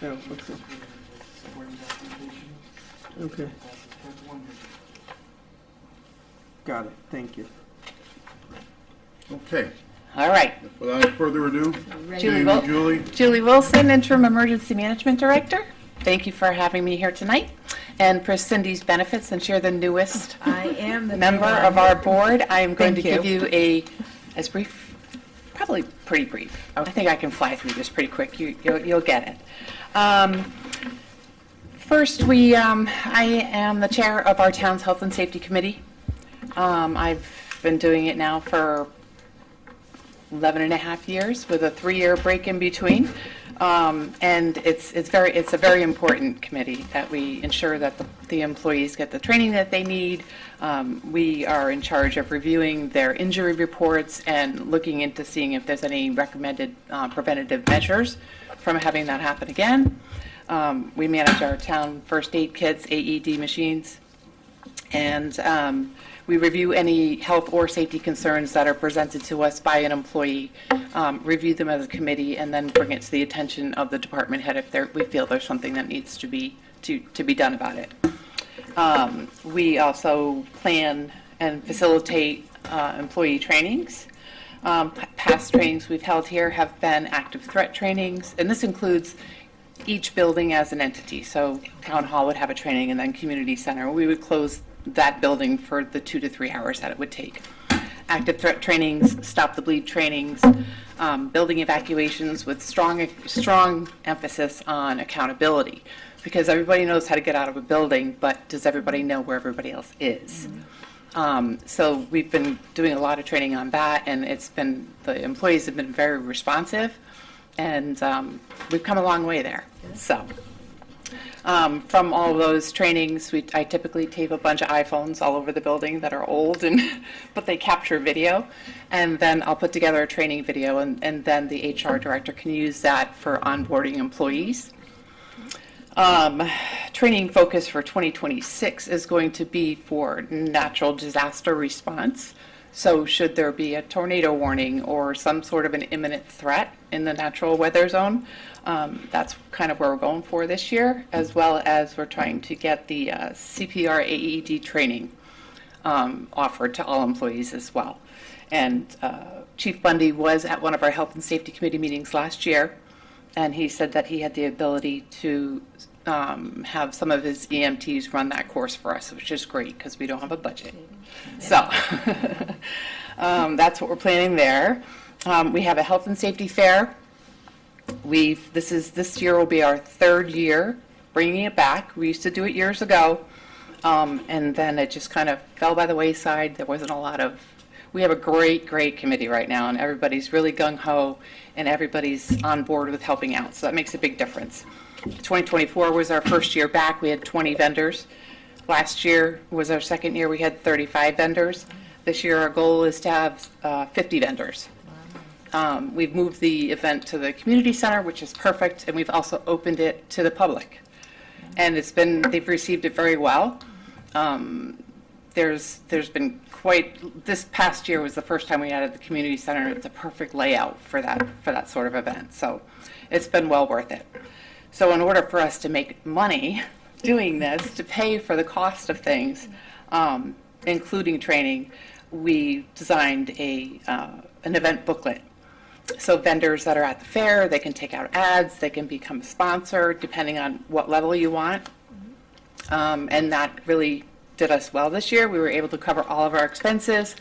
Oh, what's it? Okay. Got it, thank you. Okay, All right. without further ado, Ready? Julie, Good evening, Julie. Julie Wilson, Interim Emergency Management Director. Thank you for having me here tonight. And for Cindy's benefit, since you're the newest I am the member new of one. our board, I am going to Thank give you as brief, probably pretty brief. I think I can fly through this pretty quick. You'll get it. First, I am the chair of our town's Health and Safety Committee. I've been doing it now for 11 and a half years with a 3-year break in between. And it's a very important committee that we ensure that the employees get the training that they need. We are in charge of reviewing their injury reports and looking into seeing if there's any recommended preventative measures from having that happen again. We manage our town first aid kits, AED machines, and we review any health or safety concerns that are presented to us by an employee, review them as a committee, and then bring it to the attention of the department head if we feel there's something that needs to be done about it. We also plan and facilitate employee trainings. Past trainings we've held here have been active threat trainings, and this includes each building as an entity. So Town Hall would have a training, and then Community Center. We would close that building for the 2 to 3 hours that it would take. Active threat trainings, stop the bleed trainings, building evacuations with strong emphasis on accountability, because everybody knows how to get out of a building, but does everybody know where everybody else is? So we've been doing a lot of training on that, and the employees have been very responsive, and we've come a long way there. So. From all those trainings, I typically tape a bunch of iPhones all over the building that are old, but they capture video, and then I'll put together a training video, and then the HR director can use that for onboarding employees. Training focus for 2026 is going to be for natural disaster response. So should there be a tornado warning or some sort of an imminent threat in the natural weather zone, that's kind of where we're going for this year, as well as we're trying to get the CPR AED training offered to all employees as well. And Chief Bundy was at one of our Health and Safety Committee meetings last year, and he said that he had the ability to have some of his EMTs run that course for us, which is great because we don't have a budget. So that's what we're planning there. We have a health and safety fair. This year will be our 3rd year bringing it back. We used to do it years ago, and then it just kind of fell by the wayside. There wasn't a lot of. We have a great committee right now, and everybody's really gung-ho, and everybody's on board with helping out, so that makes a big difference. 2024 was our first year back. We had 20 vendors. Last year was our 2nd year. We had 35 vendors. This year our goal is to have 50 vendors. We've moved the event to the community center, which is perfect, and we've also opened it to the public. And they've received it very well. There's been this past year was the first time we added the community center. It's a perfect layout for that sort of event. So it's been well worth it. So in order for us to make money doing this, to pay for the cost of things, including training, we designed an event booklet. So vendors that are at the fair, they can take out ads, they can become a sponsor, depending on what level you want. And that really did us well this year. We were able to cover all of our expenses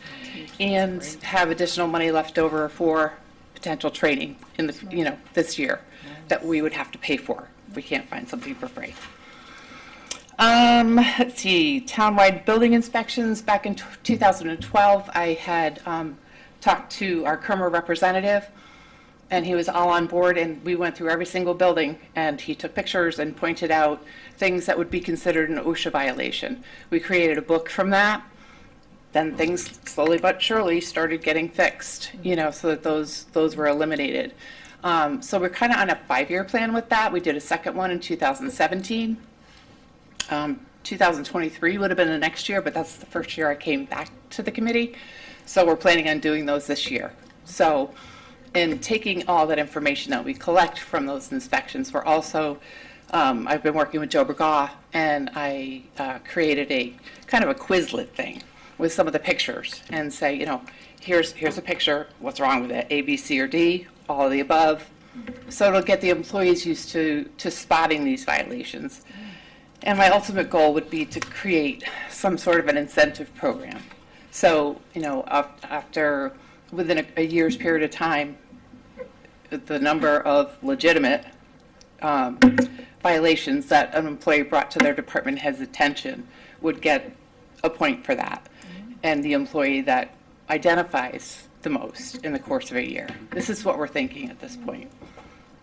and have additional money left over for potential training in this year that we would have to pay for if we can't find something for free. Let's see, townwide building inspections. Back in 2012, I had talked to our Kermer representative, and he was all on board, and we went through every single building, and he took pictures and pointed out things that would be considered an OSHA violation. We created a book from that. Then things slowly but surely started getting fixed, so that those were eliminated. So we're kind of on a 5-year plan with that. We did a second one in 2017. 2023 would have been the next year, but that's the first year I came back to the committee. So we're planning on doing those this year. So in taking all that information that we collect from those inspections, we're also, I've been working with Joe Bergaw, and I created a kind of a Quizlet thing with some of the pictures and say, here's a picture, what's wrong with it, A, B, C, or D, all of the above. So it'll get the employees used to spotting these violations. And my ultimate goal would be to create some sort of an incentive program. So, after, within a year's period of time, the number of legitimate violations that an employee brought to their department head's attention would get a point for that. And the employee that identifies the most in the course of a year. This is what we're thinking at this point.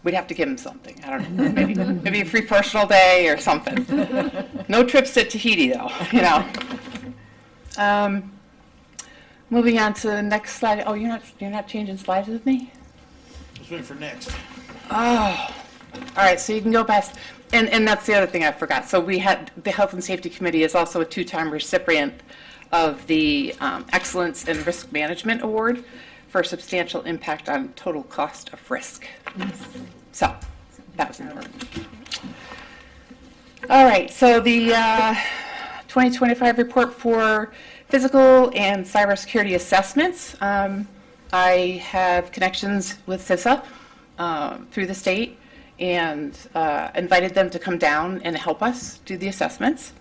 We'd have to give them something. I don't know, maybe a free personal day or something. No trips to Tahiti, though, Moving on to the next slide. Oh, you're not changing slides with me? Just waiting for next. Oh, all right, so you can go past, and that's the other thing I forgot. So we had, the Health and Safety Committee is also a 2-time recipient of the Excellence in Risk Management Award for substantial impact on total cost of risk. So that was important. All right, so the 2025 report for physical and cybersecurity assessments. I have connections with CISA through the state and invited them to come down and help us do the assessments.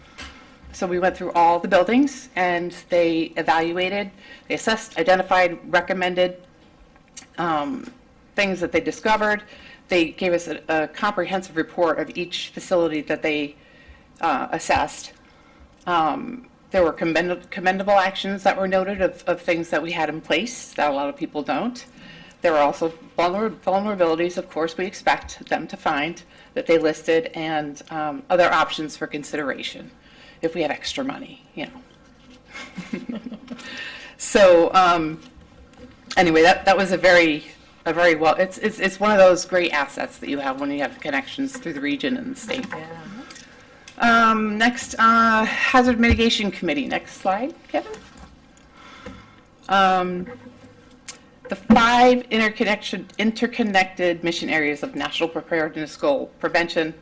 So we went through all the buildings and they evaluated, they assessed, identified, recommended things that they discovered. They gave us a comprehensive report of each facility that they assessed. There were commendable actions that were noted of things that we had in place that a lot of people don't. There were also vulnerabilities, of course, we expect them to find that they listed, and other options for consideration if we had extra money, So anyway, that was a very well. It's one of those great assets that you have when you have connections through the region and the state. Next, Hazard Mitigation Committee. Next slide, Kevin. The 5 interconnected mission areas of national preparedness goal: prevention,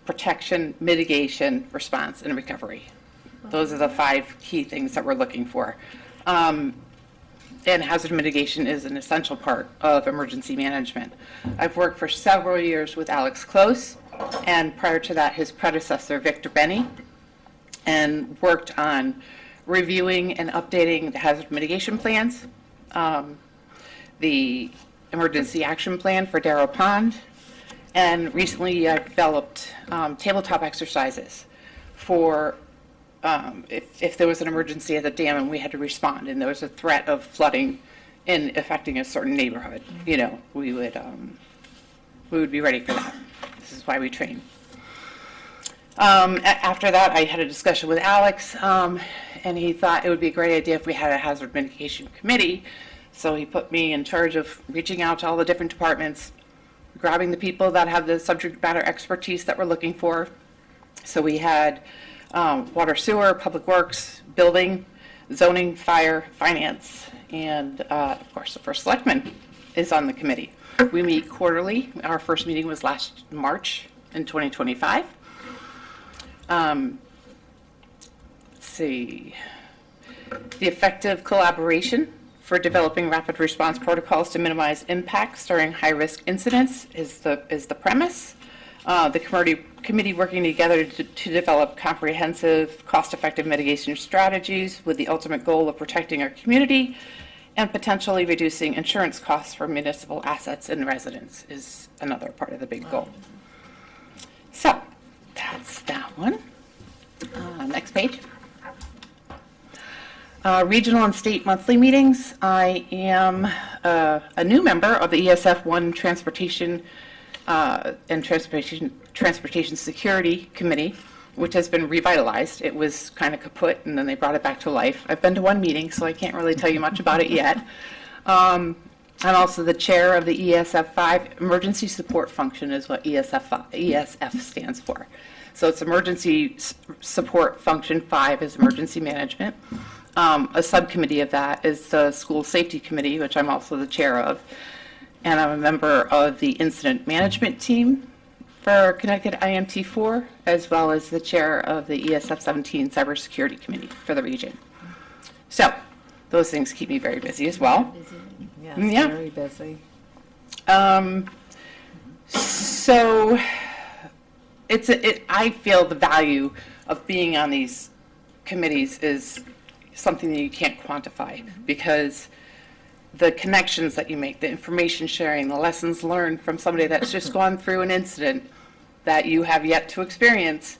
protection, mitigation, response, and recovery. Those are the 5 key things that we're looking for. And hazard mitigation is an essential part of emergency management. I've worked for several years with Alex Close, and prior to that, his predecessor, Victor Benny, and worked on reviewing and updating the hazard mitigation plans, the emergency action plan for Darrow Pond, and recently I developed tabletop exercises for if there was an emergency at the dam and we had to respond and there was a threat of flooding in affecting a certain neighborhood, we would be ready for that. This is why we train. After that, I had a discussion with Alex, and he thought it would be a great idea if we had a hazard mitigation committee. So he put me in charge of reaching out to all the different departments, grabbing the people that have the subject matter expertise that we're looking for. So we had water, sewer, public works, building, zoning, fire, finance, and of course the first selectman is on the committee. We meet quarterly. Our first meeting was last March in 2025. Let's see. The effective collaboration for developing rapid response protocols to minimize impacts during high-risk incidents is the premise. The committee working together to develop comprehensive, cost-effective mitigation strategies with the ultimate goal of protecting our community and potentially reducing insurance costs for municipal assets and residents is another part of the big goal. So that's that one. Next page. Regional and state monthly meetings. I am a new member of the ESF 1 Transportation and Transportation Security Committee, which has been revitalized. It was kind of kaput, and then they brought it back to life. I've been to one meeting, so I can't really tell you much about it yet. I'm also the chair of the ESF 5 Emergency Support Function, is what ESF stands for. So it's Emergency Support Function 5 is Emergency Management. A subcommittee of that is the School Safety Committee, which I'm also the chair of. And I'm a member of the Incident Management Team for Connecticut IMT4, as well as the chair of the ESF 17 Cybersecurity Committee for the region. So those things keep me very busy as well. Yes, Yeah. very busy. So I feel the value of being on these committees is something that you can't quantify, because the connections that you make, the information sharing, the lessons learned from somebody that's just gone through an incident that you have yet to experience,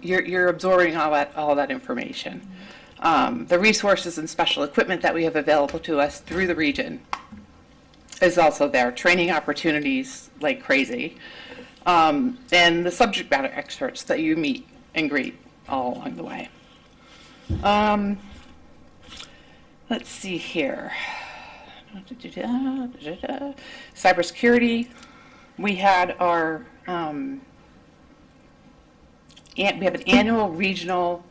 you're absorbing all that information. The resources and special equipment that we have available to us through the region is also there. Training opportunities like crazy. And the subject matter experts that you meet and greet all along the way. Let's see here. Cybersecurity. We had our we have an annual regional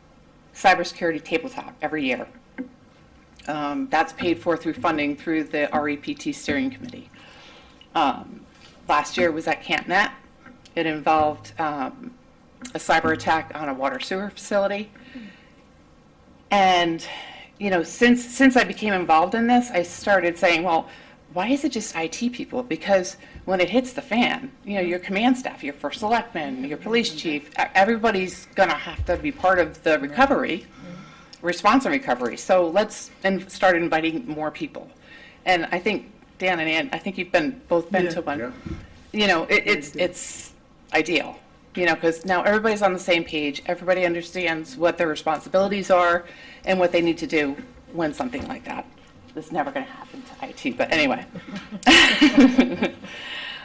cybersecurity tabletop every year. That's paid for through funding through the REPT steering committee. Last year was at Camp Net. It involved a cyber attack on a water sewer facility. And, you know, since I became involved in this, I started saying, well, why is it just IT people? Because when it hits the fan, you know, your command staff, your first selectman, your police chief, everybody's going to have to be part of the recovery, response and recovery. So let's start inviting more people. And I think, Dan and Ann, I think you've both been to one. Yeah. You know, it's ideal, you know, because now everybody's on the same page. Everybody understands what their responsibilities are and what they need to do when something like that is never going to happen to IT. But anyway.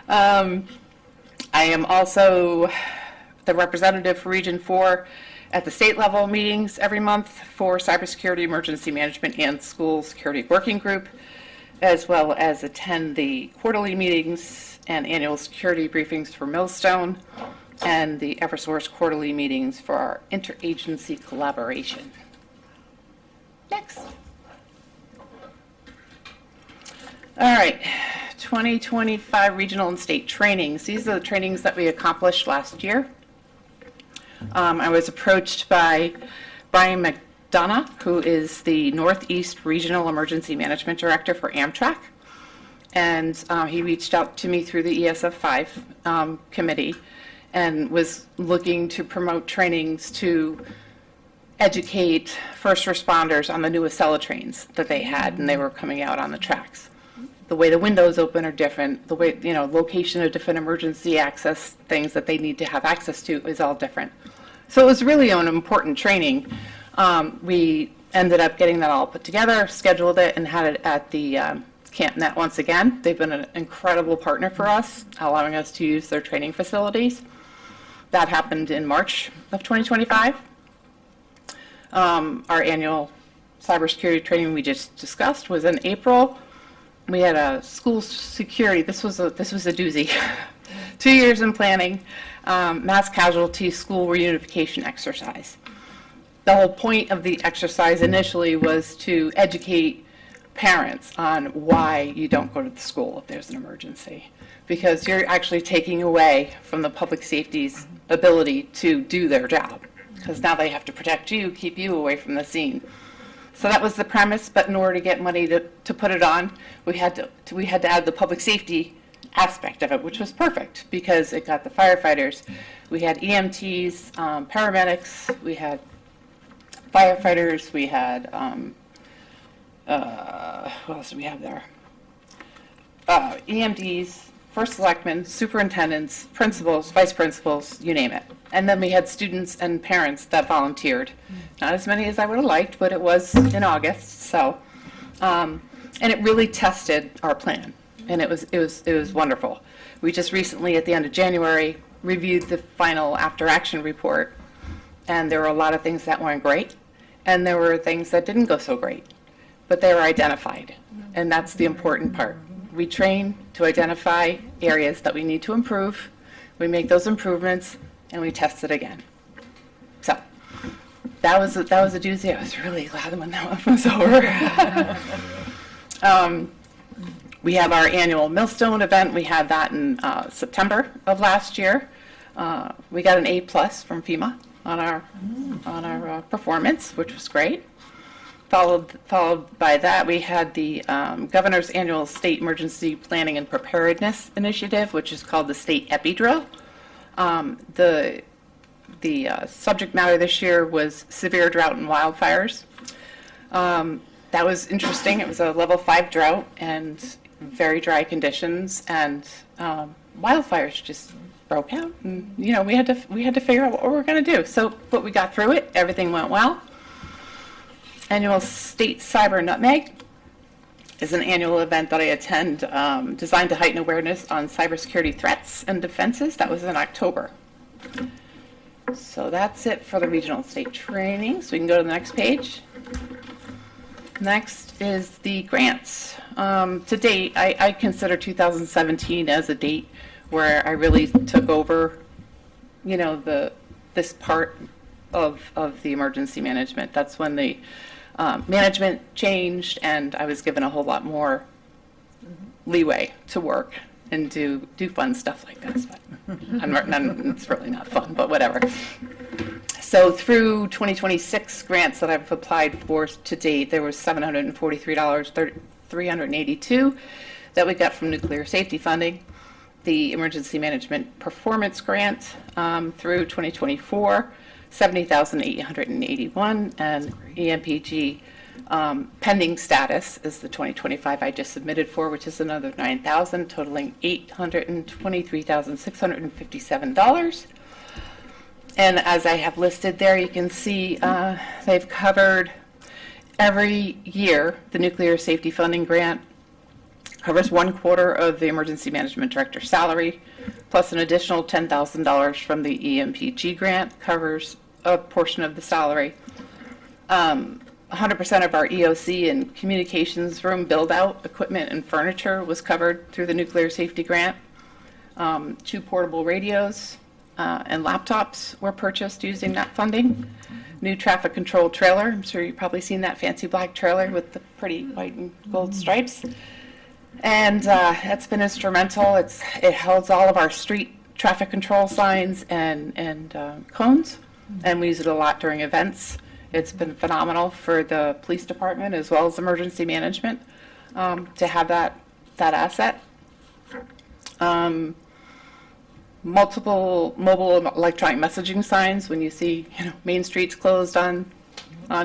I am also the representative for Region 4 at the state level meetings every month for cybersecurity, emergency management, and school security working group, as well as attend the quarterly meetings and annual security briefings for Millstone and the Eversource quarterly meetings for our interagency collaboration. Next. All right, 2025 regional and state trainings. These are the trainings that we accomplished last year. I was approached by Brian McDonough, who is the Northeast Regional Emergency Management Director for Amtrak. And he reached out to me through the ESF5 committee and was looking to promote trainings to educate first responders on the new Acela trains that they had, and they were coming out on the tracks. The way the windows open are different. The way, you know, location of different emergency access things that they need to have access to is all different. So it was really an important training. We ended up getting that all put together, scheduled it, and had it at the Camp Net once again. They've been an incredible partner for us, allowing us to use their training facilities. That happened in March of 2025. Our annual cybersecurity training we just discussed was in April. We had a school security. This was a doozy. 2 years in planning, mass casualty school reunification exercise. The whole point of the exercise initially was to educate parents on why you don't go to the school if there's an emergency, because you're actually taking away from the public safety's ability to do their job, because now they have to protect you, keep you away from the scene. So that was the premise, but in order to get money to put it on, we had to add the public safety aspect of it, which was perfect because it got the firefighters. We had EMTs, paramedics, we had firefighters, we had, what else do we have there? EMDs, first selectmen, superintendents, principals, vice principals, you name it. And then we had students and parents that volunteered. Not as many as I would have liked, but it was in August, so. And it really tested our plan, and it was wonderful. We just recently, at the end of January, reviewed the final after-action report, and there were a lot of things that went great, and there were things that didn't go so great, but they were identified, and that's the important part. We train to identify areas that we need to improve, we make those improvements, and we test it again. So that was a doozy. I was really glad when that one was over. We have our annual Millstone event. We had that in September of last year. We got an A+ from FEMA on our performance, which was great. Followed by that, we had the Governor's Annual State Emergency Planning and Preparedness Initiative, which is called the State Epi Drill. The subject matter this year was severe drought and wildfires. That was interesting. It was a level 5 drought and very dry conditions, and wildfires just broke out. And, you know, we had to figure out what we were going to do. So, but we got through it. Everything went well. Annual State Cyber Nutmeg is an annual event that I attend designed to heighten awareness on cybersecurity threats and defenses. That was in October. So that's it for the regional state training. So we can go to the next page. Next is the grants. To date, I consider 2017 as a date where I really took over, you know, this part of the emergency management. That's when the management changed, and I was given a whole lot more leeway to work and do fun stuff like this. But it's really not fun, but whatever. So through 2026 grants that I've applied for to date, there was $743,382 that we got from nuclear safety funding. The emergency management performance grant through 2024, $70,881, and EMPG pending status is the 2025 I just submitted for, which is another $9,000, totaling $823,657. And as I have listed there, you can see they've covered every year. The nuclear safety funding grant covers 1/4 of the emergency management director's salary, plus an additional $10,000 from the EMPG grant covers a portion of the salary. 100% of our EOC and communications room build-out equipment and furniture was covered through the nuclear safety grant. 2 portable radios and laptops were purchased using that funding. New traffic control trailer. I'm sure you've probably seen that fancy black trailer with the pretty white and gold stripes. And that's been instrumental. It holds all of our street traffic control signs and cones, and we use it a lot during events. It's been phenomenal for the police department as well as emergency management to have that asset. Multiple mobile electronic messaging signs. When you see, you know, Main Street's closed on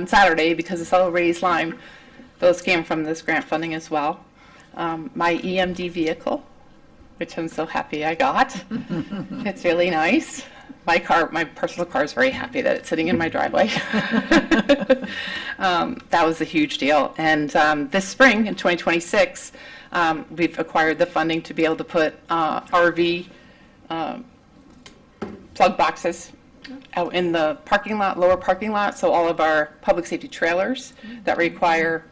Saturday because of celebrating Lyme, those came from this grant funding as well. My EMD vehicle, which I'm so happy I got. It's really nice. My personal car is very happy that it's sitting in my driveway. That was a huge deal. And this spring, in 2026, we've acquired the funding to be able to put RV plug boxes out in the parking lot, lower parking lot, so all of our public safety trailers that require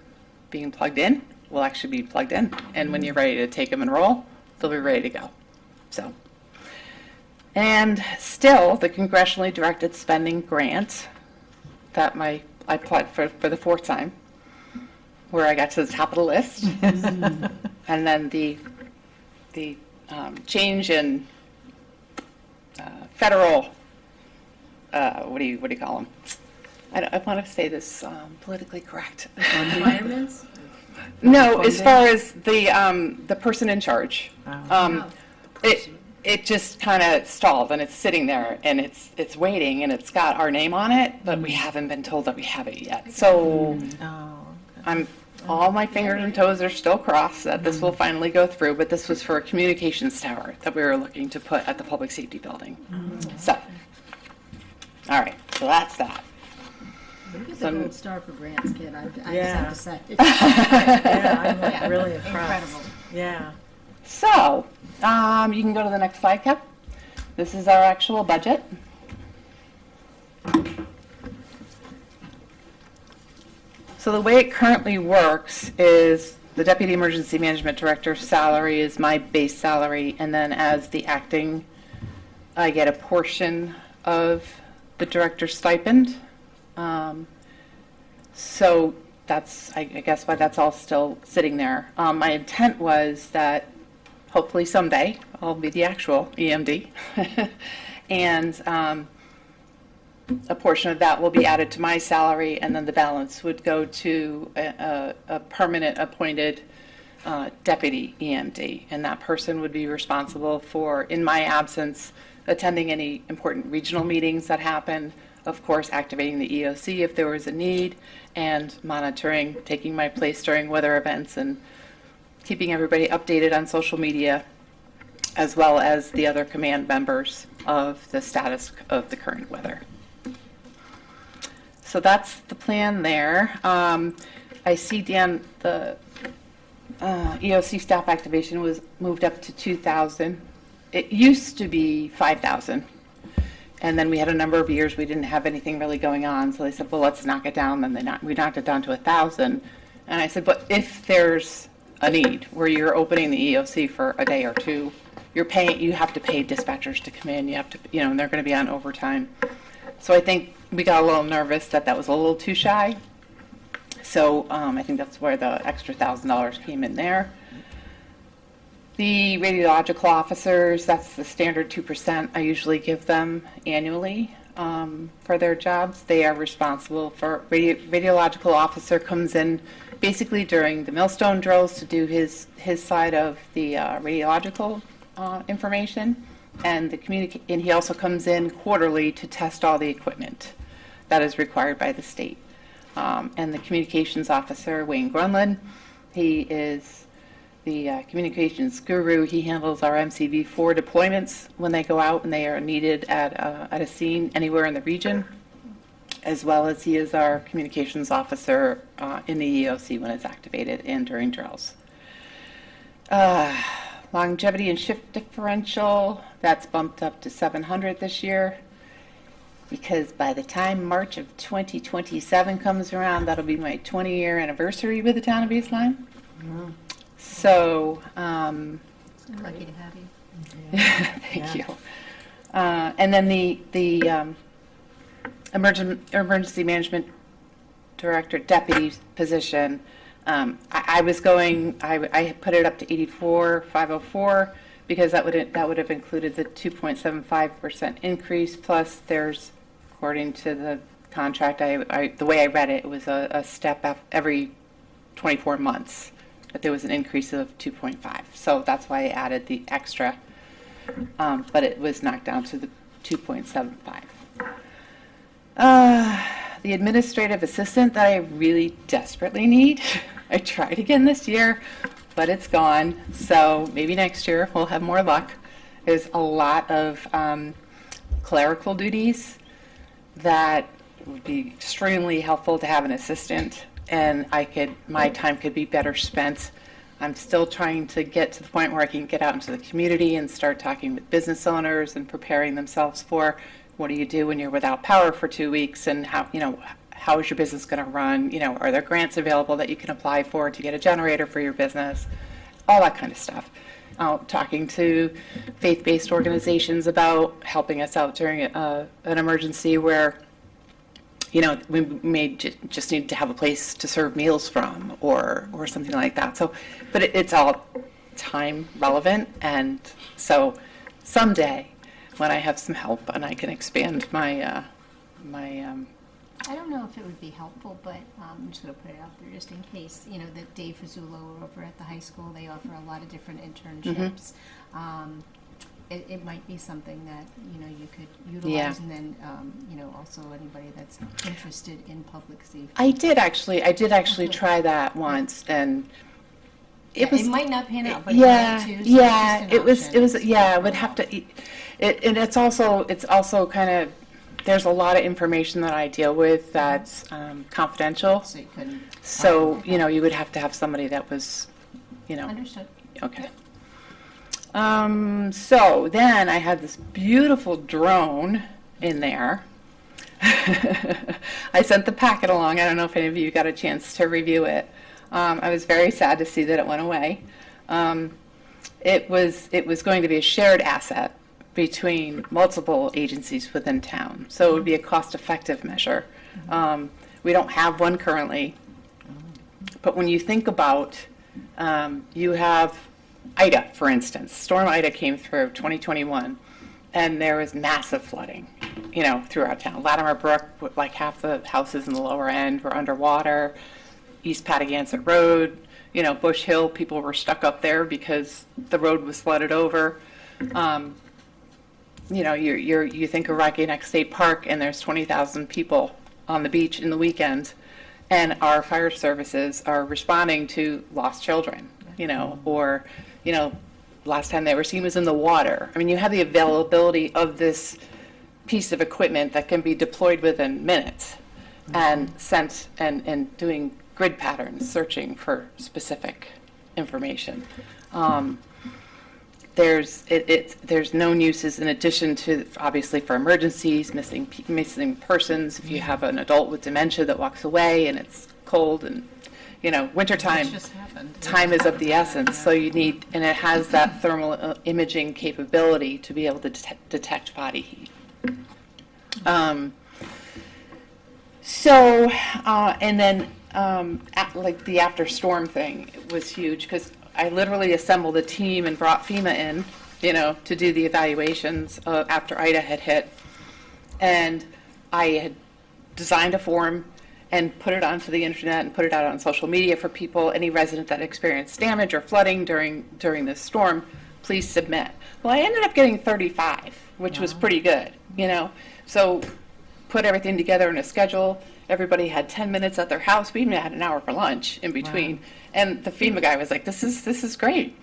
being plugged in will actually be plugged in. And when you're ready to take them and roll, they'll be ready to go. So. And still, the congressionally directed spending grant that I applied for the 4th time, where I got to the top of the list, and then the change in federal, what do you call them? I want to say this politically correct. Requirements? No, as far as the person in charge. It just kind of stalled, and it's sitting there, and it's waiting, and it's got our name on it, but we haven't been told that we have it yet. So all my fingers and toes are still crossed that this will finally go through, but this was for a communications tower that we were looking to put at the public safety building. So, all right, so that's that. You get the gold star for grants, kid, I just Yeah. have to say. Yeah, I'm like Yeah, really impressed. incredible. Yeah. So, you can go to the next slide, Kev. This is our actual budget. So the way it currently works is the Deputy Emergency Management Director's salary is my base salary, and then as the acting, I get a portion of the director's stipend. So that's, I guess, why that's all still sitting there. My intent was that hopefully someday I'll be the actual EMD, and a portion of that will be added to my salary, and then the balance would go to a permanent appointed deputy EMD, and that person would be responsible for, in my absence, attending any important regional meetings that happened, of course, activating the EOC if there was a need, and monitoring, taking my place during weather events, and keeping everybody updated on social media, as well as the other command members of the status of the current weather. So that's the plan there. I see, Dan, the EOC staff activation was moved up to 2,000. It used to be 5,000. And then we had a number of years we didn't have anything really going on. So they said, well, let's knock it down. Then we knocked it down to 1,000. And I said, but if there's a need where you're opening the EOC for a day or two, you have to pay dispatchers to come in. You have to, and they're going to be on overtime. So I think we got a little nervous that was a little too shy. So I think that's where the extra $1,000 came in there. The radiological officers, that's the standard 2% I usually give them annually for their jobs. They are responsible for, radiological officer comes in basically during the millstone drills to do his side of the radiological information, and and he also comes in quarterly to test all the equipment that is required by the state. And the communications officer, Wayne Grunland, he is the communications guru. He handles our MCV4 deployments when they go out and they are needed at a scene anywhere in the region, as well as he is our communications officer in the EOC when it's activated and during drills. Longevity and shift differential, that's bumped up to 700 this year, because by the time March of 2027 comes around, that'll be my 20-year anniversary with the town of East Lyme. Wow. So, So lucky to have you. thank you. And then the emergency management director deputy position, I put it up to 84,504 because that would have included the 2.75% increase, plus there's, according to the contract, the way I read it, it was a step every 24 months, but there was an increase of 2.5. So that's why I added the extra, but it was knocked down to the 2.75. The administrative assistant that I really desperately need, I tried again this year, but it's gone. So maybe next year we'll have more luck. There's a lot of clerical duties that would be extremely helpful to have an assistant, and my time could be better spent. I'm still trying to get to the point where I can get out into the community and start talking with business owners and preparing themselves for what do you do when you're without power for 2 weeks, and how is your business going to run? Are there grants available that you can apply for to get a generator for your business? All that kind of stuff. Talking to faith-based organizations about helping us out during an emergency where, we may just need to have a place to serve meals from or something like that. So, but it's all time relevant, and so someday when I have some help and I can expand my I don't know if it would be helpful, but I'm just going to put it out there just in case. That Dave Fazzulo over at the high school, they offer a lot of different internships. It might be something that you could utilize, Yeah. and then also anybody that's interested in public safety. I did actually try that once, and it might not pan out, but yeah, it might too. So yeah, it was yeah. It would have to, and it's also kind of, there's a lot of information that I deal with that's confidential. So you couldn't. So you would have to have somebody that was, Understood. okay. So then I had this beautiful drone in there. I sent the packet along. I don't know if any of you got a chance to review it. I was very sad to see that it went away. It was going to be a shared asset between multiple agencies within town, so it would be a cost-effective measure. We don't have one currently, but when you think about, you have Ida, for instance. Storm Ida came through 2021, and there was massive flooding, throughout town. Latimer Brook, like half the houses in the lower end were underwater. East Patagonia Road, Bush Hill, people were stuck up there because the road was flooded over. you think of Rocky Neck State Park and there's 20,000 people on the beach in the weekend, and our fire services are responding to lost children, or, last time they were seen was in the water. I mean, you have the availability of this piece of equipment that can be deployed within minutes and sent and doing grid patterns, searching for specific information. There's known uses in addition to, obviously, for emergencies, missing persons. If you have an adult with dementia that walks away and it's cold and, wintertime, Just happened. time is of the essence. So you need, and it has that thermal imaging capability to be able to detect body heat. And then, like the after storm thing was huge because I literally assembled a team and brought FEMA in, to do the evaluations after Ida had hit. And I had designed a form and put it onto the internet and put it out on social media for people, any resident that experienced damage or flooding during this storm, please submit. Well, I ended up getting 35, which was pretty good, So put everything together in a schedule. Everybody had 10 minutes at their house. We even had an hour for lunch in between. Wow. And the FEMA guy was like, this is great.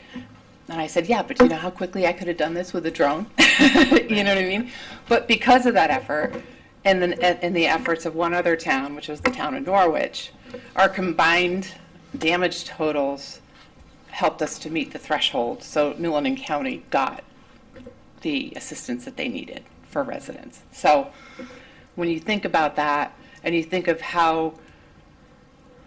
And I said, yeah, but you know how quickly I could have done this with a drone? You know what I mean? But because of that effort and the efforts of one other town, which was the town of Norwich, our combined damage totals helped us to meet the threshold. So New London County got the assistance that they needed for residents. So when you think about that, and you think of how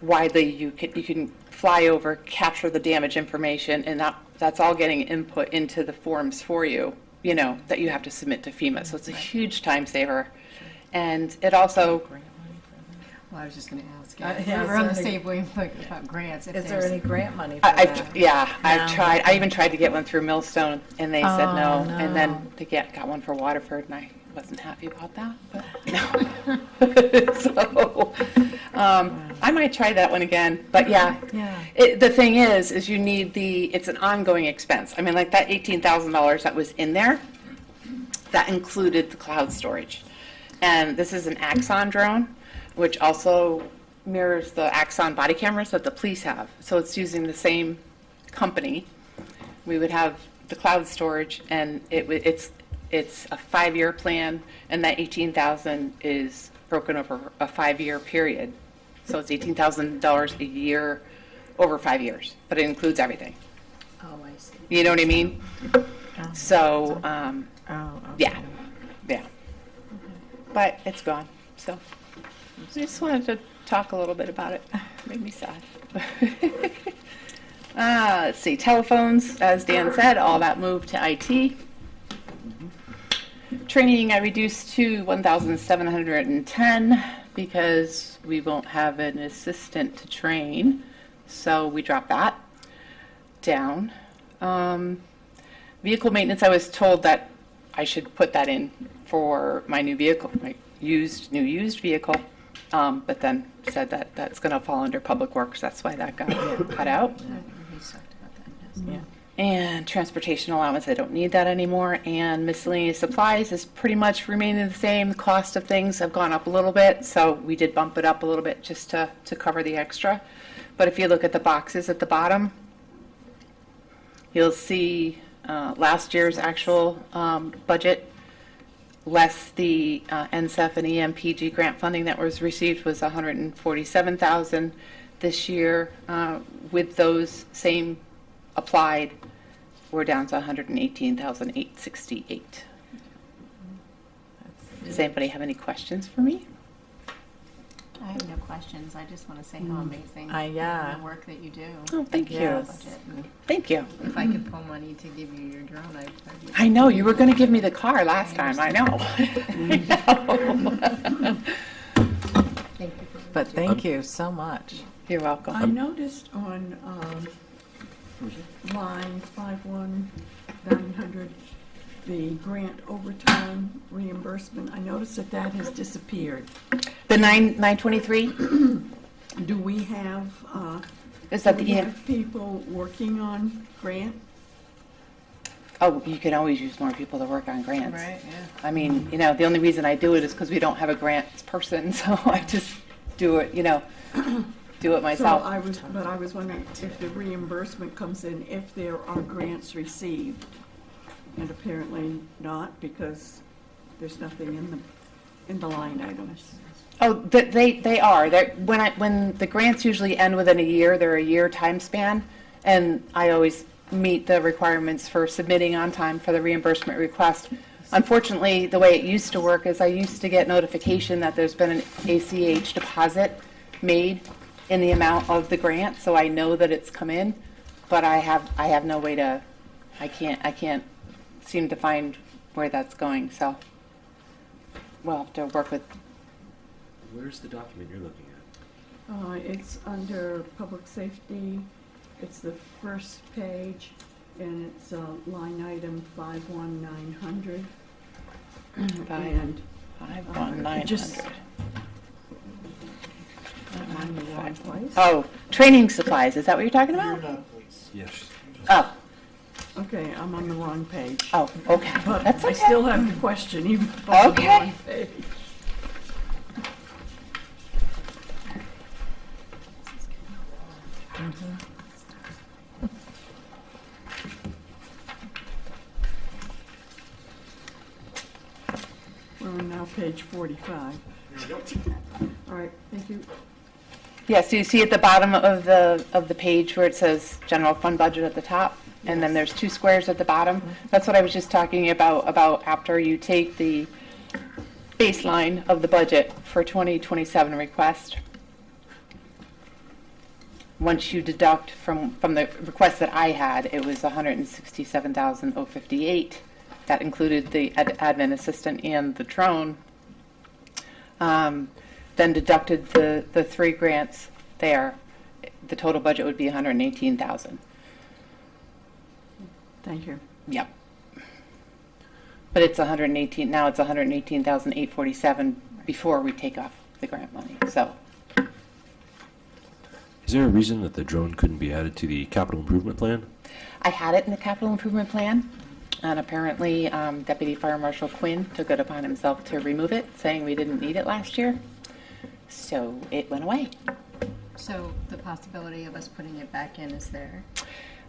widely you can fly over, capture the damage information, and that's all getting input into the forms for you, that you have to submit to FEMA. So it's a huge time saver. And it also... Well, I was just going to ask. Yeah, We're on the same wavelength about grants. Is there any grant money for that? I've tried. I even tried to get one through Millstone, and they said no. No. And then they got one for Waterford, and I wasn't happy about that. But no. So I might try that one again. But yeah. The thing is you need it's an ongoing expense. I mean, like that $18,000 that was in there, that included the cloud storage. And this is an Axon drone, which also mirrors the Axon body cameras that the police have. So it's using the same company. We would have the cloud storage, and it's a 5-year plan, and that $18,000 is broken over a 5-year period. So it's $18,000 a year over 5 years, but it includes everything. Oh, I see. You know what I mean? So, Okay. yeah. But it's gone, so I just wanted to talk a little bit about it. It made me sad. Let's see, telephones, as Dan said, all that moved to IT. Training I reduced to 1,710 because we won't have an assistant to train, so we dropped that down. Vehicle maintenance, I was told that I should put that in for my new vehicle, my used vehicle, but then said that that's going to fall under Public Works. That's why that got cut out. Yeah. And transportation allowance, I don't need that anymore. And miscellaneous supplies is pretty much remaining the same. The cost of things have gone up a little bit, so we did bump it up a little bit just to cover the extra. But if you look at the boxes at the bottom, you'll see last year's actual budget, less the NSEF and EMPG grant funding that was received, was $147,000 this year. With those same applied, we're down to $118,868. Does anybody have any questions for me? I have no questions. I just want to say how amazing Yeah. the work that you do. Oh, thank you. Yes. Budget. And Thank you. if I could pull money to give you your drone, I'd be. I know, you were going to give me the car last time, I know. Thank you for But thank you so much. You're welcome. I noticed on line 51900, the grant overtime reimbursement, I noticed that has disappeared. The 923, Do we have, is that do the we EM? have people working on grant? Oh, you can always use more people to work on grants. Right, yeah. I mean, the only reason I do it is because we don't have a grants person, so I just do it, do it So myself. I was wondering if the reimbursement comes in if there are grants received, and apparently not, because there's nothing in the line items. Oh, they are. When the grants usually end within a year, they're a year time span, and I always meet the requirements for submitting on time for the reimbursement request. Unfortunately, the way it used to work is I used to get notification that there's been an ACH deposit made in the amount of the grant, so I know that it's come in, but I have no way to, I can't seem to find where that's going, so we'll have to work with. Where's the document you're looking at? It's under public safety, it's the first page, and it's line item 51900. And 51900. just- I'm on the wrong place. Oh, training supplies, is that what you're talking You're about? not police. Yes. Oh, Okay, I'm on the wrong page. oh, okay, But that's I okay. still have the question, even though I'm on the Okay. wrong page. We're on now page 45. All right, thank you. Yeah, so you see at the bottom of the page where it says general fund budget at the top, and then there's two squares at the bottom. That's what I was just talking about after you take the baseline of the budget for 2027 request. Once you deduct from the request that I had, it was 167,058. That included the admin assistant and the drone. Then deducted the three grants there, the total budget would be 118,000. Thank you. Yep. But it's 118, now it's 118,847 before we take off the grant money, so. Is there a reason that the drone couldn't be added to the capital improvement plan? I had it in the capital improvement plan, and apparently Deputy Fire Marshal Quinn took it upon himself to remove it, saying we didn't need it last year. So it went away. So the possibility of us putting it back in is there.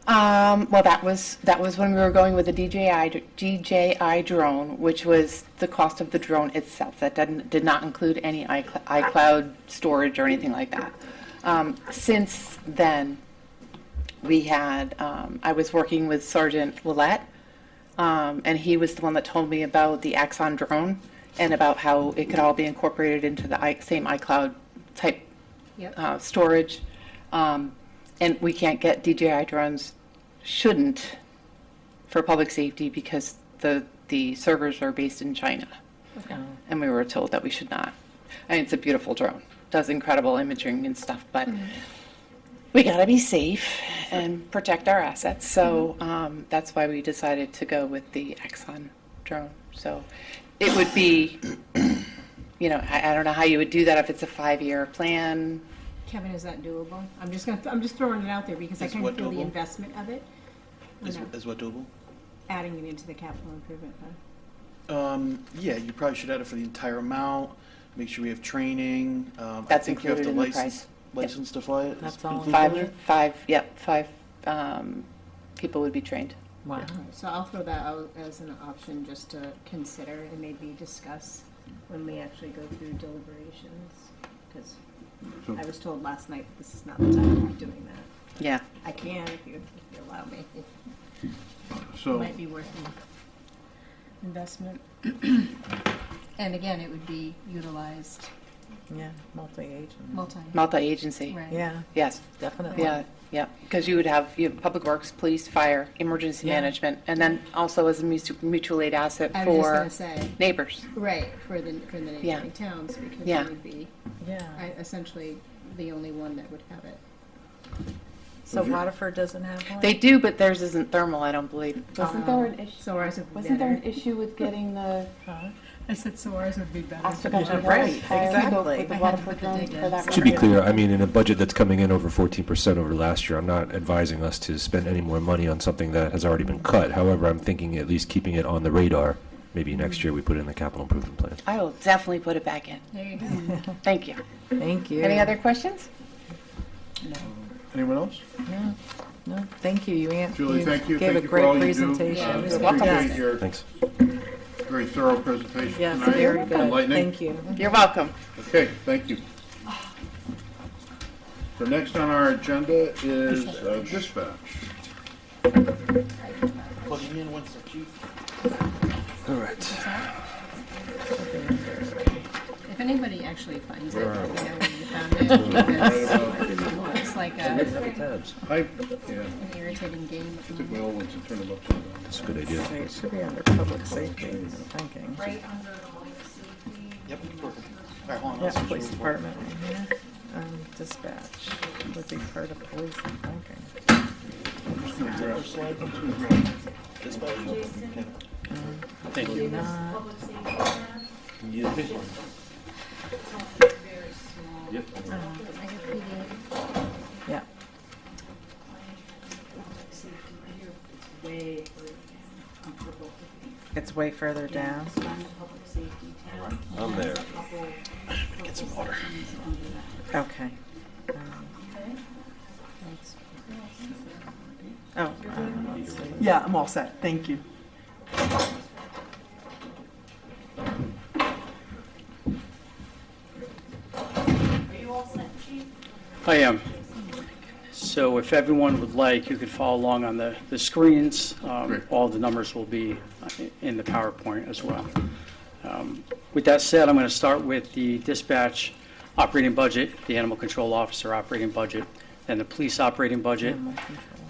Well, that was when we were going with the DJI drone, which was the cost of the drone itself. That did not include any iCloud storage or anything like that. Since then, we had, I was working with Sergeant Willette, and he was the one that told me about the Axon drone and about how it could all be incorporated into the same iCloud type Yep. storage. And we can't get DJI drones, shouldn't, for public safety because the servers are based in China. And we were told that we should not. And it's a beautiful drone. Does incredible imaging and stuff, but we got to be safe and protect our assets. So that's why we decided to go with the Axon drone. So it would be, I don't know how you would do that if it's a 5-year plan. Kevin, is that doable? I'm just throwing it out there because I Is kind what of feel the doable? investment of it. Is what doable? Adding it into the capital improvement fund. Yeah, you probably should add it for the entire amount. Make sure we have training. That's I think you have to included in the price. license to fly it. That's Is all included in there? Five people would be trained. Wow. So I'll throw that out as an option just to consider and maybe discuss when we actually go through deliberations. Because I was told last night this is not the time to be doing that. Yeah. I can if you allow me. It So, might be worth the investment. And again, it would be utilized Yeah, multi-agent. Multi-agency. Right. Yeah, Yes. definitely. Yeah. Because you would have Public Works, Police, Fire, Emergency Yeah. Management, and then also as a mutual aid asset I was just for gonna say, neighbors. right, for the Yeah. neighboring towns because Yeah. it would be Yeah. essentially the only one that would have it. So Waterford doesn't have one? They do, but theirs isn't thermal, I don't believe. Wasn't there an issue? So ours would be Wasn't there an better. issue with getting the? Huh? I said so ours would be better. Also got to right, exactly. the Waterford drone for that To be clear, I mean, in a budget that's coming in over 14% over last year, I'm not advising us to spend any more money on something that has already been cut. However, I'm thinking at least keeping it on the radar. Maybe next year we put it in the capital improvement plan. I will definitely put it back in. There you go. Thank you. Thank you. Any other questions? Anyone else? No, thank you. Julie, thank you. Gave Thank a you for all great you do. presentation. You're welcome. Appreciate your Thanks. very thorough presentation Yes, tonight. very good. Enlightening. Thank you. You're welcome. Okay, thank you. So next on our agenda is dispatch. Plugging in once the chief. All right. If anybody actually finds it, Where let are me we? know where you found it, because it's like Tabs. Yeah, an irritating game. I took my old ones and turned them upside down. That's a good idea. Okay, it should be under public safety, I'm thinking. Yep, perfect. All right, hold on. Yeah, I'll switch police over. department right here. Dispatch would be part of police, I'm thinking. Thank you. Not, yeah. It's way further down. I'm there. Get some water. Okay. Oh, let's see. Yeah, I'm all set, thank you. I am. So if everyone would like, you could follow along on the screens. Great. All the numbers will be in the PowerPoint as well. With that said, I'm going to start with the dispatch operating budget, the animal control officer operating budget, then the police operating budget,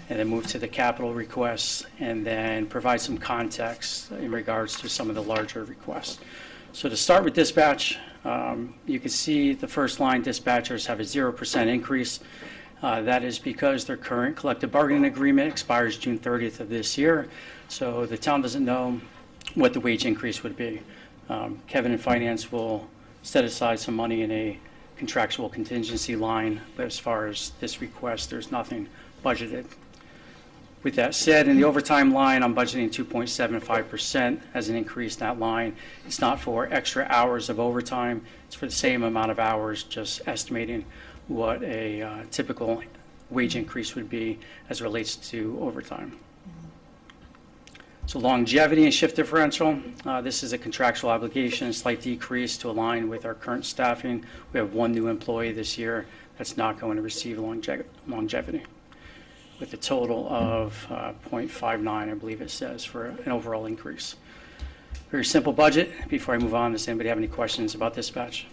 and then move to the capital requests, and then provide some context in regards to some of the larger requests. So to start with dispatch, you can see the first line dispatchers have a 0% increase. That is because their current collective bargaining agreement expires June 30th of this year, so the town doesn't know what the wage increase would be. Kevin in finance will set aside some money in a contractual contingency line, but as far as this request, there's nothing budgeted. With that said, in the overtime line, I'm budgeting 2.75% as an increase in that line. It's not for extra hours of overtime. It's for the same amount of hours, just estimating what a typical wage increase would be as it relates to overtime. So longevity and shift differential, this is a contractual obligation, a slight decrease to align with our current staffing. We have one new employee this year that's not going to receive longevity, with a total of 0.59, I believe it says, for an overall increase. Very simple budget. Before I move on, does anybody have any questions about dispatch?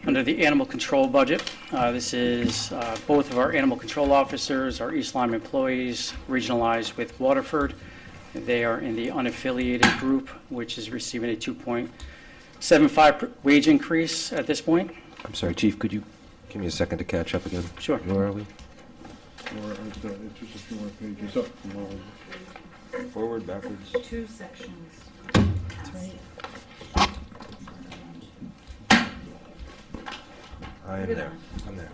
Under the animal control budget, this is both of our animal control officers, our East Lyme employees, regionalized with Waterford. They are in the unaffiliated group, which is receiving a 2.75 wage increase at this point. I'm sorry, Chief, could you give me a second to catch up again? Sure. Where are we? Or it's just a few more pages up from all of it. Forward, backwards? Two sections. I am there. I'm there.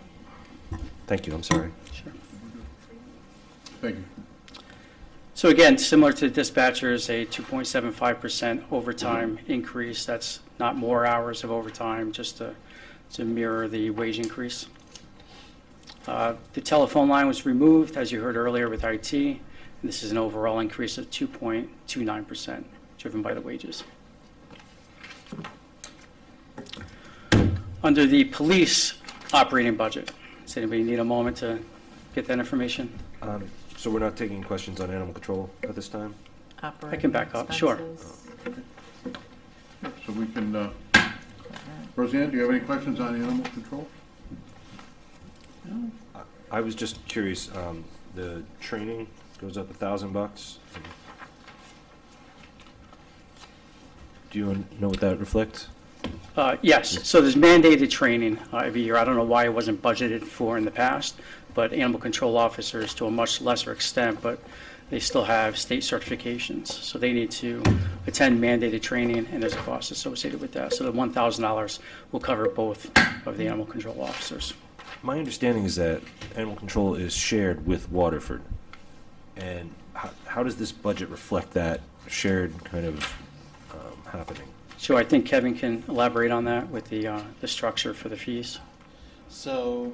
Thank you, I'm sorry. Sure. Thank you. So again, similar to dispatchers, a 2.75% overtime increase. That's not more hours of overtime, just to mirror the wage increase. The telephone line was removed, as you heard earlier, with IT. And this is an overall increase of 2.29%, driven by the wages. Under the police operating budget, does anybody need a moment to get that information? So we're not taking questions on animal control at this time? I can back up, sure. So we can, Roseanne, do you have any questions on animal control? I was just curious, the training goes up $1,000. Do you know what that reflects? Yes, so there's mandated training every year. I don't know why it wasn't budgeted for in the past, but animal control officers to a much lesser extent, but they still have state certifications. So they need to attend mandated training, and there's a cost associated with that. So the $1,000 will cover both of the animal control officers. My understanding is that animal control is shared with Waterford. And how does this budget reflect that shared kind of happening? So I think Kevin can elaborate on that with the structure for the fees. So,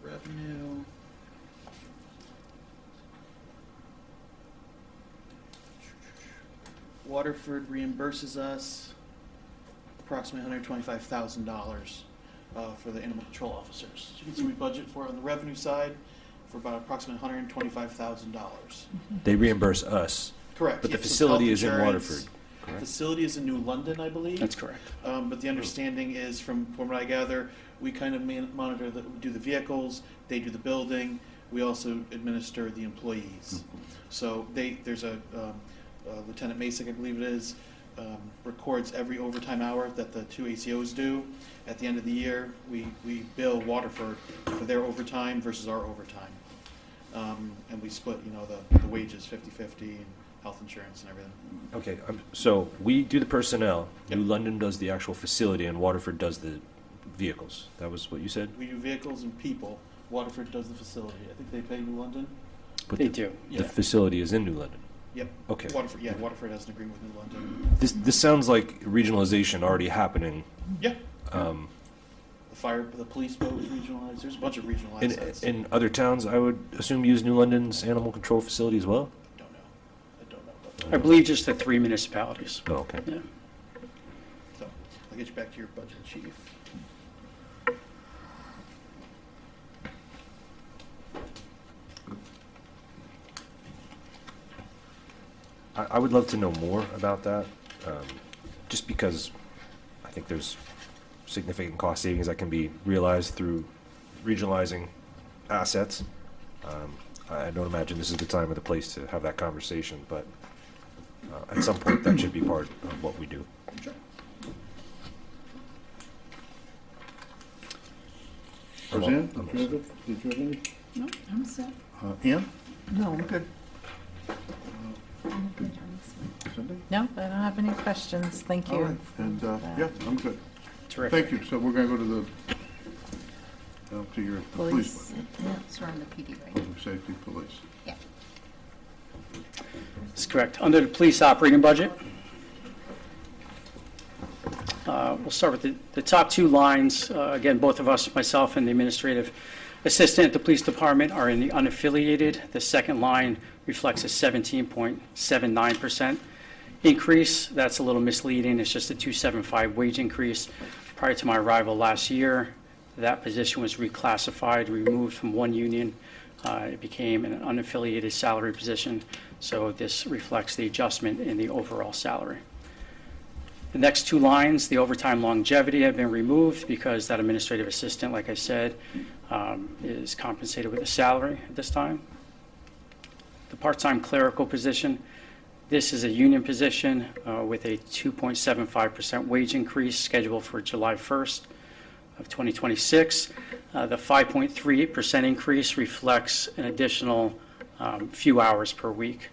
revenue. Waterford reimburses us approximately $125,000 for the animal control officers. So you can see we budget for on the revenue side for about approximately $125,000. They reimburse us, Correct. but the yes, with facility health is in insurance. Waterford, correct? Facility is in New London, I believe. That's correct. But the understanding is, from what I gather, we kind of monitor, do the vehicles, they do the building, we also administer the employees. So there's a Lieutenant Masick, I believe it is, records every overtime hour that the two ACOs do. At the end of the year, we bill Waterford for their overtime versus our overtime. And we split, the wages 50-50 and health insurance and everything. Okay, so we do the personnel, Yep. New London does the actual facility, and Waterford does the vehicles. That was what you said? We do vehicles and people. Waterford does the facility. I think they pay New London. But They the, do. the Yeah. facility is in New London. Yep. Okay. Waterford has an agreement with New London. This sounds like regionalization already happening. Yeah. Um, The police boat is regionalized. There's a bunch of regionalized in, sites. in other towns, I would assume use New London's animal control facility as well? I don't know about that. I believe just the 3 municipalities. Oh, okay. Yeah. So I'll get you back to your budget, chief. I would love to know more about that, just because I think there's significant cost savings that can be realized through regionalizing assets. I don't imagine this is the time or the place to have that conversation, but at some point that should be part of what we do. Sure. Roseanne, did you have any? No, I'm set. Ann? No, I'm good. Cindy? No, I don't have any questions. Thank All you. right, and, yeah, I'm good. Terrific. Thank you. So we're going to go to the police, Yeah. So we're on the PD, right? public safety police. Yeah. That's correct. Under the police operating budget, we'll start with the top two lines. Again, both of us, myself and the administrative assistant at the police department, are in the unaffiliated. The second line reflects a 17.79% increase. That's a little misleading. It's just a 275 wage increase. Prior to my arrival last year, that position was reclassified, removed from one union. It became an unaffiliated salary position. So this reflects the adjustment in the overall salary. The next two lines, the overtime longevity, have been removed because that administrative assistant, like I said, is compensated with a salary at this time. The part-time clerical position, this is a union position with a 2.75% wage increase scheduled for July 1st of 2026. The 5.38% increase reflects an additional few hours per week.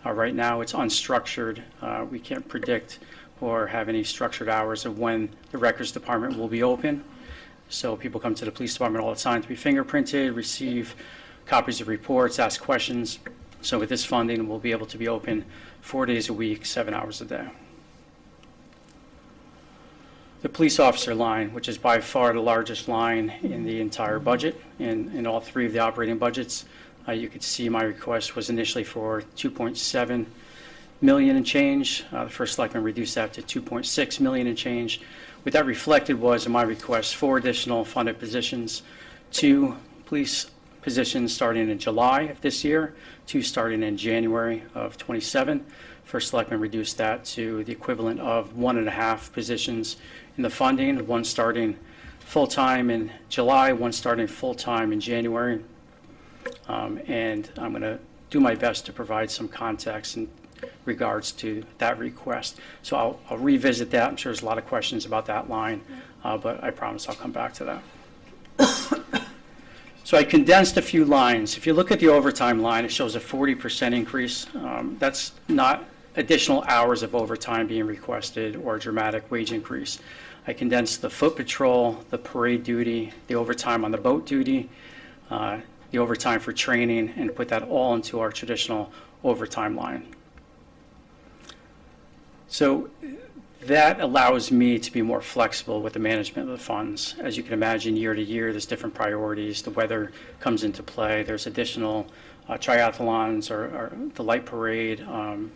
Right now, it's unstructured. We can't predict or have any structured hours of when the records department will be open. So people come to the police department all the time to be fingerprinted, receive copies of reports, ask questions. So with this funding, we'll be able to be open 4 days a week, 7 hours a day. The police officer line, which is by far the largest line in the entire budget, in all three of the operating budgets, you could see my request was initially for 2.7 million and change. The first selectman reduced that to 2.6 million and change. What that reflected was in my request 4 additional funded positions, 2 police positions starting in July of this year, 2 starting in January of 27. First selectman reduced that to the equivalent of 1.5 positions in the funding, 1 starting full-time in July, 1 starting full-time in January. And I'm going to do my best to provide some context in regards to that request. So I'll revisit that. I'm sure there's a lot of questions about that line, but I promise I'll come back to that. As So I condensed a few lines. If you look at the overtime line, it shows a 40% increase. That's not additional hours of overtime being requested or a dramatic wage increase. I condensed the foot patrol, the parade duty, the overtime on the boat duty, the overtime for training, and put that all into our traditional overtime line. So that allows me to be more flexible with the management of the funds. As you can imagine, year to year, there's different priorities. The weather comes into play. There's additional triathlons or the light parade,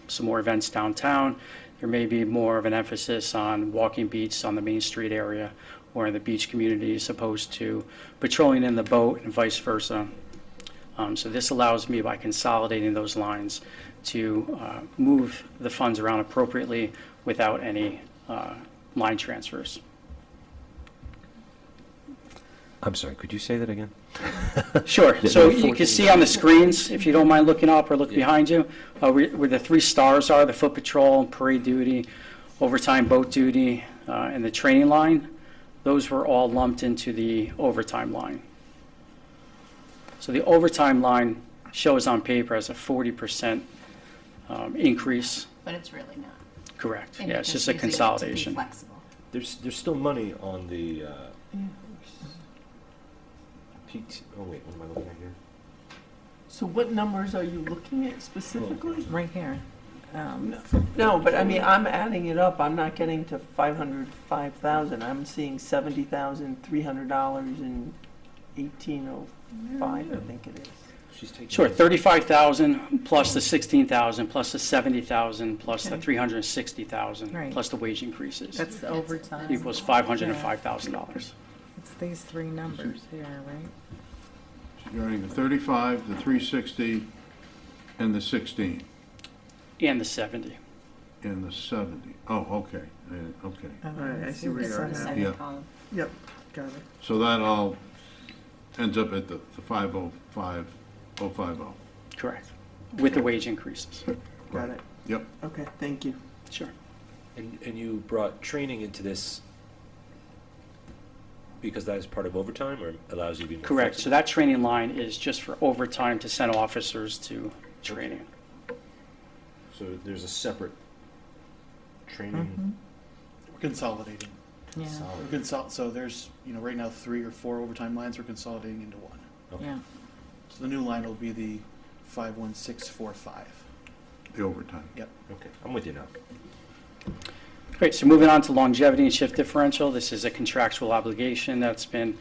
some more events downtown. There may be more of an emphasis on walking beats on the Main Street area or in the beach community as opposed to patrolling in the boat and vice versa. So this allows me, by consolidating those lines, to move the funds around appropriately without any line transfers. I'm sorry, could you say that again? Sure. Yeah, So no, you can see on the screens, if you don't mind looking up or look behind you, where the 3 stars are, the foot patrol, parade duty, overtime boat duty, and the training line, those were all lumped into the overtime line. So the overtime line shows on paper as a 40% increase. But it's really not. Correct. And Yeah, you're it's just a using it to be consolidation. flexible. There's still money on the oh wait, what am I looking at here? So what numbers are you looking at specifically? Right here. No, but I mean, I'm adding it up. I'm not getting to 505,000. I'm seeing $70,300 in 1805, I think it is. She's taking Sure, 35,000 plus the 16,000 plus the 70,000 plus the Okay. 360,000 Right. plus the wage increases That's the overtime. equals $505,000. It's these 3 numbers here, right? You're adding the 35, the 360, and the 16, And the 70. and the 70. Oh, okay, okay. Oh, Right, I see where It's you are in the now. second Yeah. column. Yep, got it. So that all ends up at the 505,050. Correct. With the wage increases. Got it. Yep. Okay, thank you. Sure. And you brought training into this because that is part of overtime, or allows you to be more Correct. So flexible? that training line is just for overtime to send officers to training. So there's a separate training. We're consolidating. Yeah, solid. So there's, right now 3 or 4 overtime lines we're consolidating into one. yeah. So the new line will be the 51645. The overtime. Yep. Okay, I'm with you now. Great, so moving on to longevity and shift differential. This is a contractual obligation that's been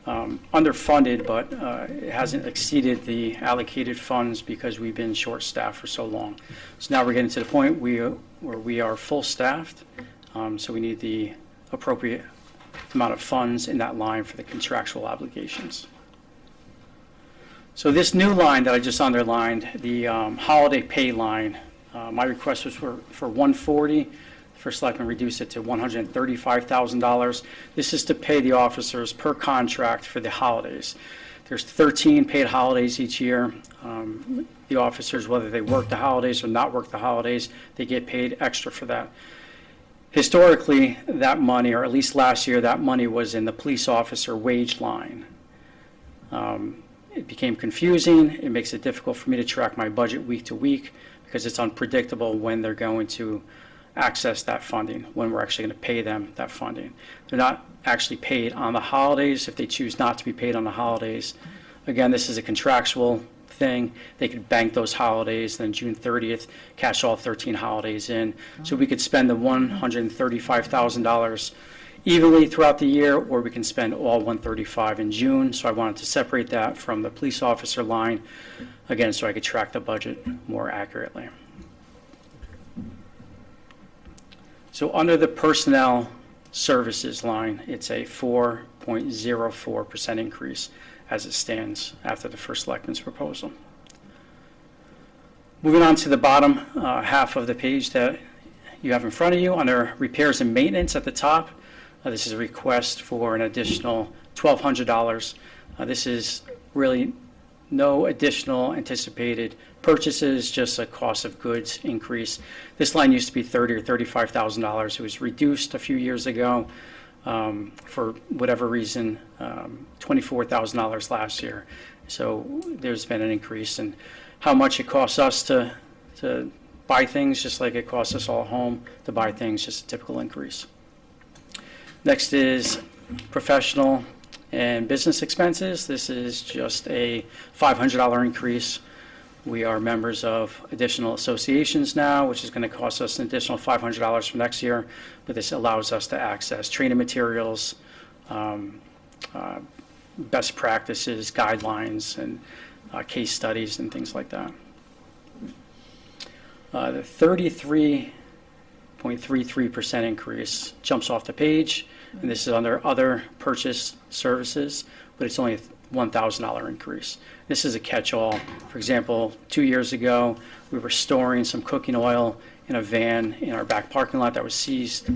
underfunded, but it hasn't exceeded the allocated funds because we've been short-staffed for so long. So now we're getting to the point where we are full-staffed, so we need the appropriate amount of funds in that line for the contractual obligations. So this new line that I just underlined, the holiday pay line, my request was for 140. First Selectman reduced it to $135,000. This is to pay the officers per contract for the holidays. There's 13 paid holidays each year. The officers, whether they work the holidays or not work the holidays, they get paid extra for that. Historically, that money, or at least last year, that money was in the police officer wage line. It became confusing. It makes it difficult for me to track my budget week to week because it's unpredictable when they're going to access that funding, when we're actually going to pay them that funding. They're not actually paid on the holidays if they choose not to be paid on the holidays. Again, this is a contractual thing. They could bank those holidays, then June 30th, cash all 13 holidays in. So we could spend the $135,000 evenly throughout the year, or we can spend all $135,000 in June. So I wanted to separate that from the police officer line, again, so I could track the budget more accurately. So under the personnel services line, it's a 4.04% increase as it stands after the first selectman's proposal. Moving on to the bottom half of the page that you have in front of you, under repairs and maintenance at the top, this is a request for an additional $1,200. This is really no additional anticipated purchases, just a cost of goods increase. This line used to be $30,000 or $35,000. It was reduced a few years ago for whatever reason, $24,000 last year. So there's been an increase in how much it costs us to buy things, just like it costs us all at home to buy things, just a typical increase. Next is professional and business expenses. This is just a $500 increase. We are members of additional associations now, which is going to cost us an additional $500 for next year, but this allows us to access training materials, best practices, guidelines, and case studies and things like that. The 33.33% increase jumps off the page, and this is under other purchase services, but it's only a $1,000 increase. This is a catch-all. For example, 2 years ago, we were storing some cooking oil in a van in our back parking lot that was seized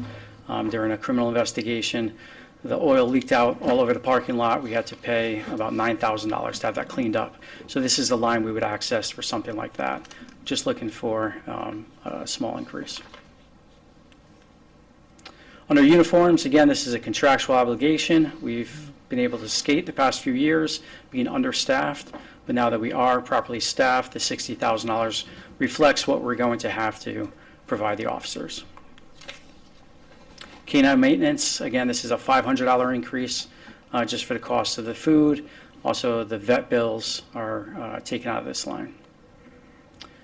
during a criminal investigation. The oil leaked out all over the parking lot. We had to pay about $9,000 to have that cleaned up. So this is the line we would access for something like that. Just looking for a small increase. Under uniforms, again, this is a contractual obligation. We've been able to skate the past few years, being understaffed, but now that we are properly staffed, the $60,000 reflects what we're going to have to provide the officers. Canine maintenance, again, this is a $500 increase just for the cost of the food. Also, the vet bills are taken out of this line.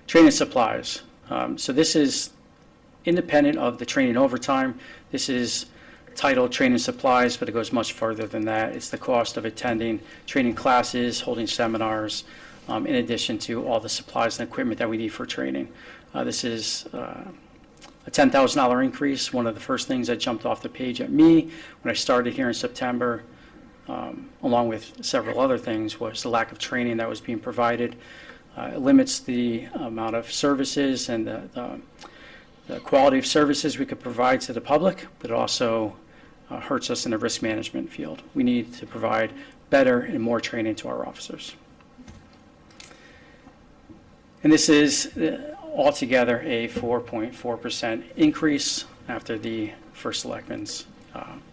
Training supplies. So this is independent of the training overtime. This is titled training supplies, but it goes much further than that. It's the cost of attending training classes, holding seminars, in addition to all the supplies and equipment that we need for training. This is a $10,000 increase. One of the first things that jumped off the page at me when I started here in September, along with several other things, was the lack of training that was being provided. It limits the amount of services and the quality of services we could provide to the public, but it also hurts us in the risk management field. We need to provide better and more training to our officers. And this is altogether a 4.4% increase after the first Selectmen's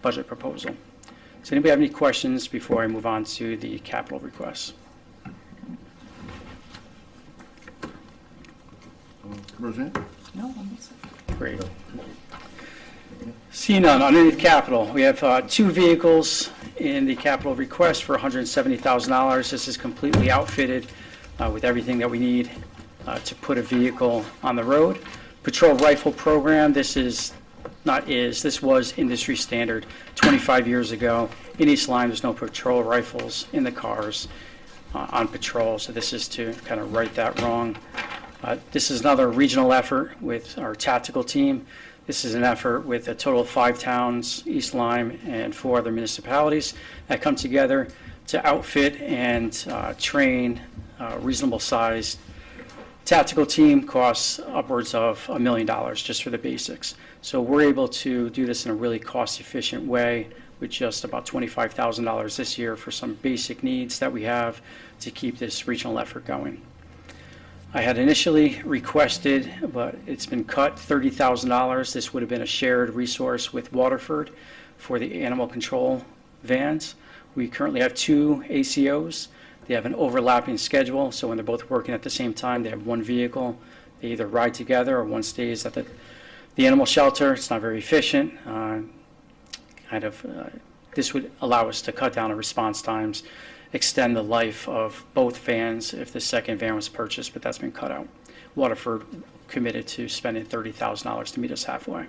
budget proposal. Does anybody have any questions before I move on to the capital requests? Roseanne? No, I'm sorry. Great. See none. Underneath capital, we have 2 vehicles in the capital request for $170,000. This is completely outfitted with everything that we need to put a vehicle on the road. Patrol rifle program, this was industry standard 25 years ago. In East Lyme, there's no patrol rifles in the cars on patrol, so this is to kind of right that wrong. This is another regional effort with our tactical team. This is an effort with a total of 5 towns, East Lyme, and 4 other municipalities that come together to outfit and train a reasonable-sized tactical team. Costs upwards of $1 million just for the basics. So we're able to do this in a really cost-efficient way with just about $25,000 this year for some basic needs that we have to keep this regional effort going. I had initially requested, but it's been cut, $30,000. This would have been a shared resource with Waterford for the animal control vans. We currently have 2 ACOs. They have an overlapping schedule, so when they're both working at the same time, they have one vehicle. They either ride together or one stays at the animal shelter. It's not very efficient. This would allow us to cut down on response times, extend the life of both vans if the second van was purchased, but that's been cut out. Waterford committed to spending $30,000 to meet us halfway.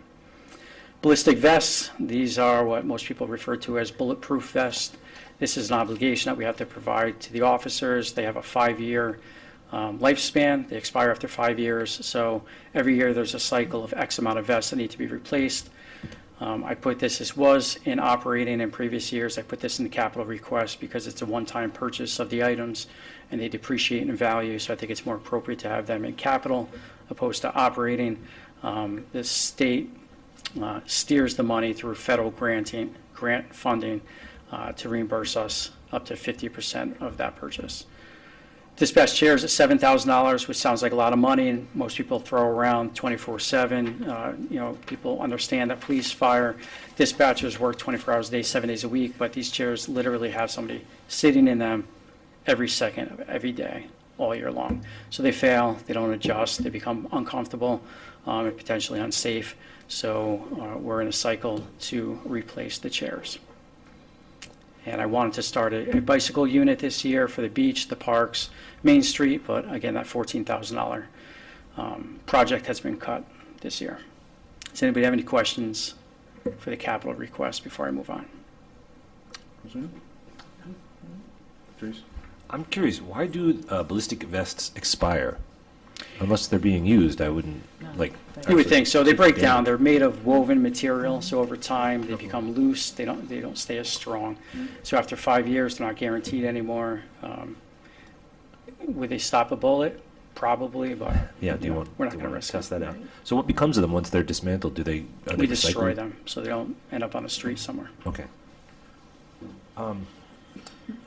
Ballistic vests, these are what most people refer to as bulletproof vests. This is an obligation that we have to provide to the officers. They have a 5-year lifespan. They expire after 5 years, so every year there's a cycle of X amount of vests that need to be replaced. I put this was in operating in previous years. I put this in the capital request because it's a one-time purchase of the items and they depreciate in value, so I think it's more appropriate to have them in capital opposed to operating. The state steers the money through federal grant funding to reimburse us up to 50% of that purchase. Dispatch chairs at $7,000, which sounds like a lot of money, and most people throw around 24/7. People understand that police, fire, dispatchers work 24 hours a day, 7 days a week, but these chairs literally have somebody sitting in them every second of every day, all year long. So they fail, they don't adjust, they become uncomfortable and potentially unsafe. So we're in a cycle to replace the chairs. And I wanted to start a bicycle unit this year for the beach, the parks, Main Street, but again, that $14,000 project has been cut this year. Does anybody have any questions for the capital request before I move on? Trace? I'm curious, why do ballistic vests expire? Unless they're being used, I wouldn't, like... You would think so. They break Yeah. down. They're made of woven material, so over time they become loose. They don't stay as strong. So after 5 years, they're not guaranteed anymore. Would they stop a bullet? Probably, but Yeah, do you know, want we're not to going to risk test it. that out? So what becomes of them once they're dismantled? Are they We destroy recycled? them so they don't end up on the street somewhere. Okay.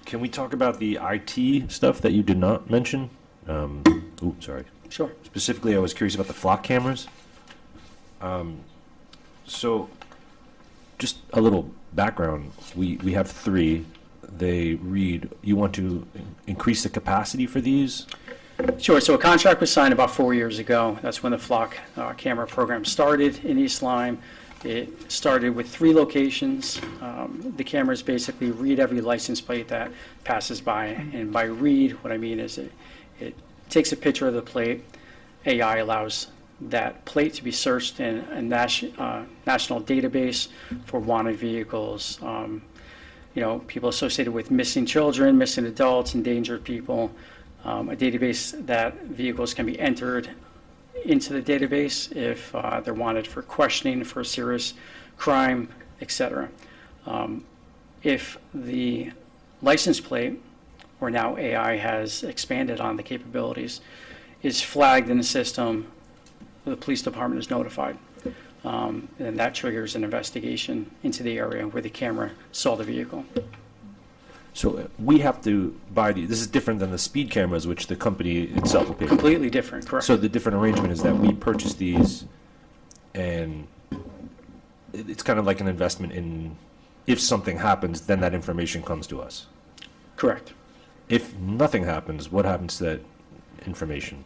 Can we talk about the IT stuff that you did not mention? Sorry. Sure. Specifically, I was curious about the flock cameras. So, just a little background. We have 3. They read, you want to increase the capacity for these? Sure. So a contract was signed about 4 years ago. That's when the flock camera program started in East Lyme. It started with 3 locations. The cameras basically read every license plate that passes by. And by read, what I mean is it takes a picture of the plate. AI allows that plate to be searched in a national database for wanted vehicles, people associated with missing children, missing adults, endangered people, a database that vehicles can be entered into the database if they're wanted for questioning for a serious crime, etc. If the license plate, or now AI has expanded on the capabilities, is flagged in the system, the police department is notified. And that triggers an investigation into the area where the camera saw the vehicle. So we have to buy these. This is different than the speed cameras, which the company itself will pay for. Completely different, correct? So the different arrangement is that we purchase these, and it's kind of like an investment in, if something happens, then that information comes to us. Correct. If nothing happens, what happens to that information?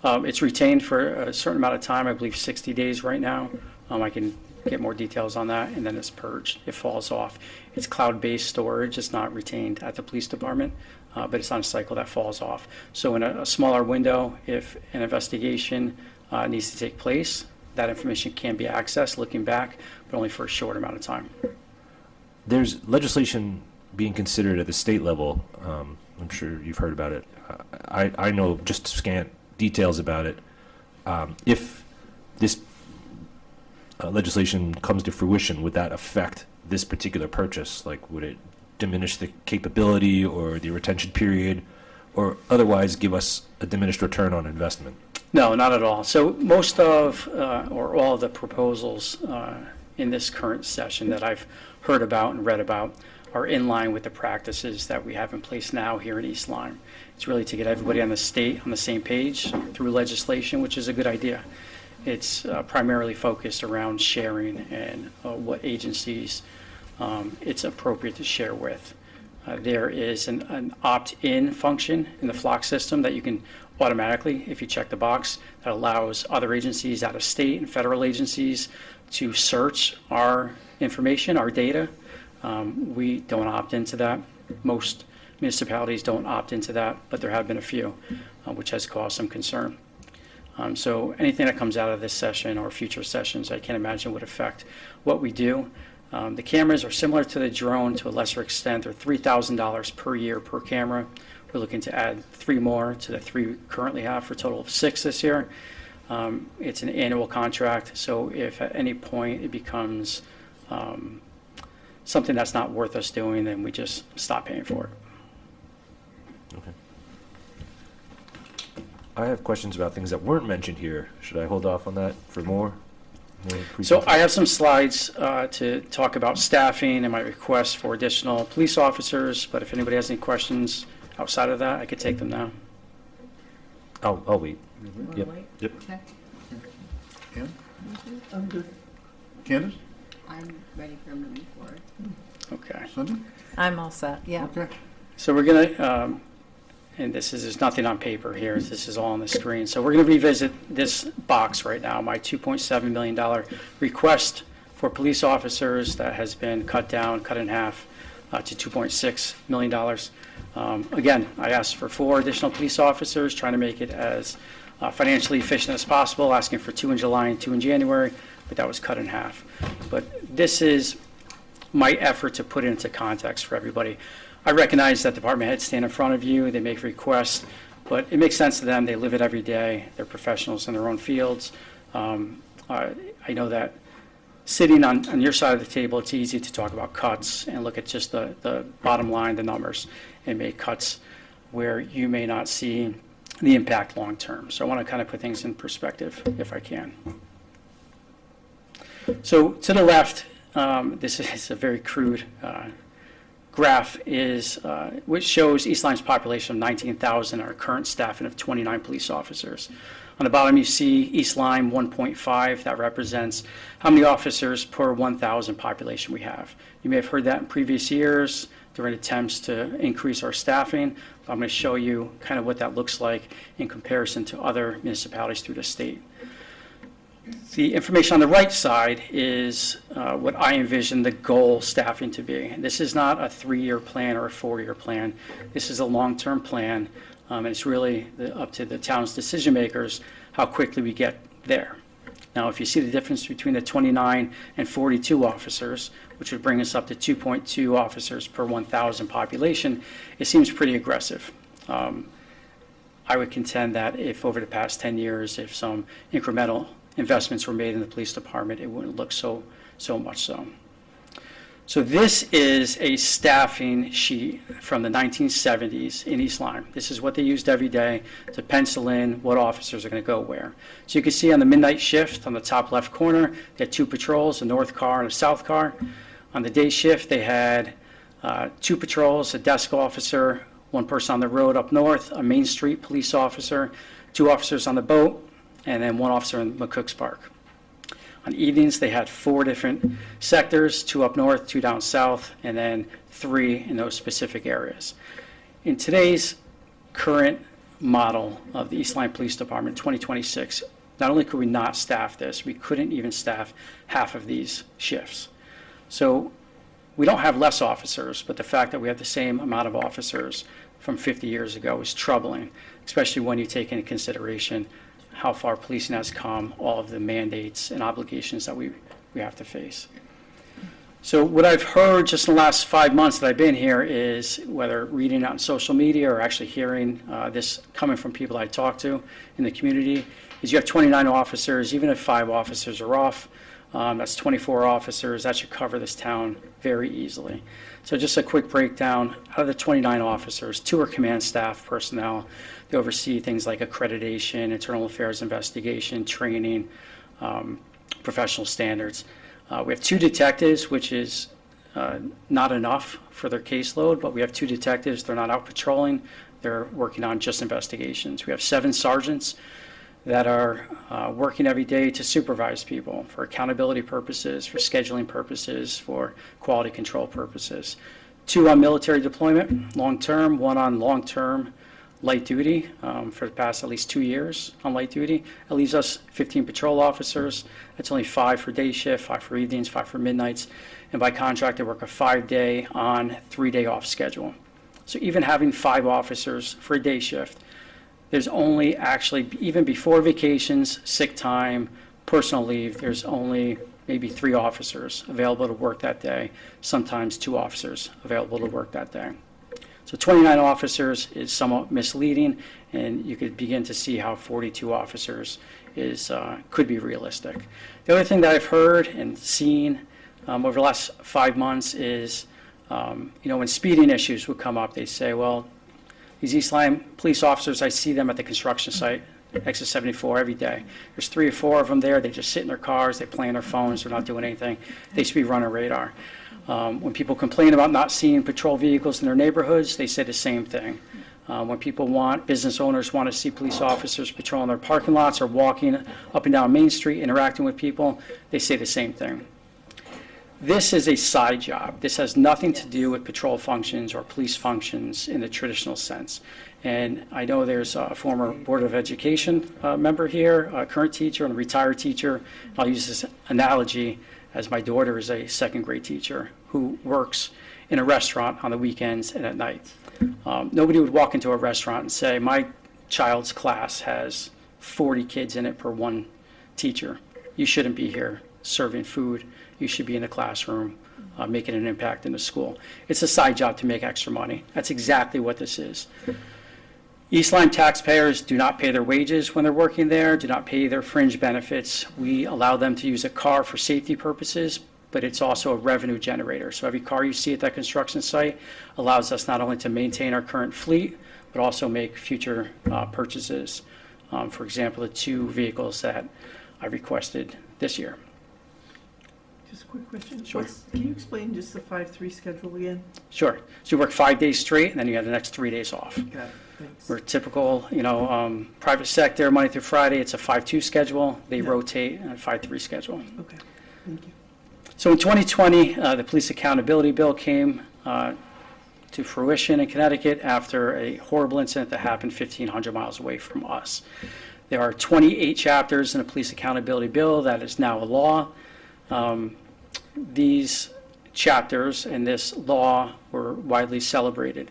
It's retained for a certain amount of time, I believe 60 days right now. I can get more details on that, and then it's purged. It falls off. It's cloud-based storage. It's not retained at the police department, but it's on a cycle that falls off. So in a smaller window, if an investigation needs to take place, that information can be accessed looking back, but only for a short amount of time. There's legislation being considered at the state level. I'm sure you've heard about it. I know just scant details about it. If this legislation comes to fruition, would that affect this particular purchase? Like, would it diminish the capability or the retention period, or otherwise give us a diminished return on investment? No, not at all. So most of, or all of the proposals in this current session that I've heard about and read about are in line with the practices that we have in place now here in East Lyme. It's really to get everybody on the state on the same page through legislation, which is a good idea. It's primarily focused around sharing and what agencies it's appropriate to share with. There is an opt-in function in the flock system that you can automatically, if you check the box, that allows other agencies out of state and federal agencies to search our information, our data. We don't opt into that. Most municipalities don't opt into that, but there have been a few, which has caused some concern. So anything that comes out of this session or future sessions, I can't imagine would affect what we do. The cameras are similar to the drone to a lesser extent. They're $3,000 per year per camera. We're looking to add 3 more to the 3 we currently have for a total of 6 this year. It's an annual contract, so if at any point it becomes something that's not worth us doing, then we just stop paying for it. Okay. I have questions about things that weren't mentioned here. Should I hold off on that for more? So I have some slides to talk about staffing and my request for additional police officers, but if anybody has any questions, Outside of that, I could take them now. I'll wait. Yep. Yep. Okay. Ann? I'm good. Candace? I'm ready for him to move forward. Okay. Cindy? I'm all set, yeah. Okay. So we're going to, and there's nothing on paper here, this is all on the screen. So we're going to revisit this box right now, my $2.7 million request for police officers that has been cut in half to $2.6 million. Again, I asked for 4 additional police officers, trying to make it as financially efficient as possible, asking for 2 in July and 2 in January, but that was cut in half. But this is my effort to put it into context for everybody. I recognize that department heads stand in front of you, they make requests, but it makes sense to them. They live it every day. They're professionals in their own fields. I know that sitting on your side of the table, it's easy to talk about cuts and look at just the bottom line, the numbers, and make cuts where you may not see the impact long term. So I want to kind of put things in perspective if I can. So to the left, this is a very crude graph, which shows East Lyme's population of 19,000, our current staffing of 29 police officers. On the bottom, you see East Lyme 1.5. That represents how many officers per 1,000 population we have. You may have heard that in previous years during attempts to increase our staffing. I'm going to show you kind of what that looks like in comparison to other municipalities through the state. The information on the right side is what I envision the goal staffing to be. This is not a 3-year plan or a 4-year plan. This is a long-term plan, and it's really up to the town's decision makers how quickly we get there. Now, if you see the difference between the 29 and 42 officers, which would bring us up to 2.2 officers per 1,000 population, it seems pretty aggressive. I would contend that if over the past 10 years, if some incremental investments were made in the police department, it wouldn't look so much so. So this is a staffing sheet from the 1970s in East Lyme. This is what they used every day to pencil in what officers are going to go where. So you can see on the midnight shift on the top left corner, they had 2 patrols, a north car and a south car. On the day shift, they had 2 patrols, a desk officer, 1 person on the road up north, a Main Street police officer, 2 officers on the boat, and then 1 officer in McCook's Park. On evenings, they had 4 different sectors, 2 up north, 2 down south, and then 3 in those specific areas. In today's current model of the East Lyme Police Department, 2026, not only could we not staff this, we couldn't even staff half of these shifts. So we don't have less officers, but the fact that we have the same amount of officers from 50 years ago is troubling, especially when you take into consideration how far policing has come, all of the mandates and obligations that we have to face. So what I've heard just in the last 5 months that I've been here is, whether reading it on social media or actually hearing this coming from people I talk to in the community, is you have 29 officers. Even if 5 officers are off, that's 24 officers. That should cover this town very easily. So just a quick breakdown. Out of the 29 officers, 2 are command staff personnel. They oversee things like accreditation, internal affairs investigation, training, professional standards. We have 2 detectives, which is not enough for their caseload, but we have 2 detectives. They're not out patrolling. They're working on just investigations. We have 7 sergeants that are working every day to supervise people for accountability purposes, for scheduling purposes, for quality control purposes. 2 on military deployment, long-term, 1 on long-term light duty for the past at least 2 years on light duty. That leaves us 15 patrol officers. That's only 5 for day shift, 5 for evenings, 5 for midnights. And by contract, they work a 5-day on, 3-day off schedule. So even having 5 officers for a day shift, there's only actually, even before vacations, sick time, personal leave, there's only maybe 3 officers available to work that day, sometimes 2 officers available to work that day. So 29 officers is somewhat misleading, and you could begin to see how 42 officers could be realistic. The other thing that I've heard and seen over the last 5 months is, when speeding issues would come up, they say, well, these East Lyme police officers, I see them at the construction site exit 74 every day. There's 3 or 4 of them there. They just sit in their cars, they play on their phones, they're not doing anything. They should be running radar. When people complain about not seeing patrol vehicles in their neighborhoods, they say the same thing. When business owners want to see police officers patrolling their parking lots or walking up and down Main Street, interacting with people, they say the same thing. This is a side job. This has nothing to do with patrol functions or police functions in the traditional sense. And I know there's a former Board of Education member here, a current teacher and a retired teacher. I'll use this analogy as my daughter is a second grade teacher who works in a restaurant on the weekends and at night. Nobody would walk into a restaurant and say, my child's class has 40 kids in it per one teacher. You shouldn't be here serving food. You should be in the classroom making an impact in the school. It's a side job to make extra money. That's exactly what this is. East Lyme taxpayers do not pay their wages when they're working there, do not pay their fringe benefits. We allow them to use a car for safety purposes, but it's also a revenue generator. So every car you see at that construction site allows us not only to maintain our current fleet, but also make future purchases. For example, the 2 vehicles that I requested this year. Just a quick question. Sure. Can you explain just the 5-3 schedule again? Sure. So you work 5 days straight, and then you have the next 3 days off. Got it, thanks. We're typical, private sector, Monday through Friday, it's a 5-2 schedule. They rotate a 5-3 schedule. Okay, thank you. So in 2020, the Police Accountability Bill came to fruition in Connecticut after a horrible incident that happened 1,500 miles away from us. There are 28 chapters in the Police Accountability Bill that is now a law. These chapters and this law were widely celebrated.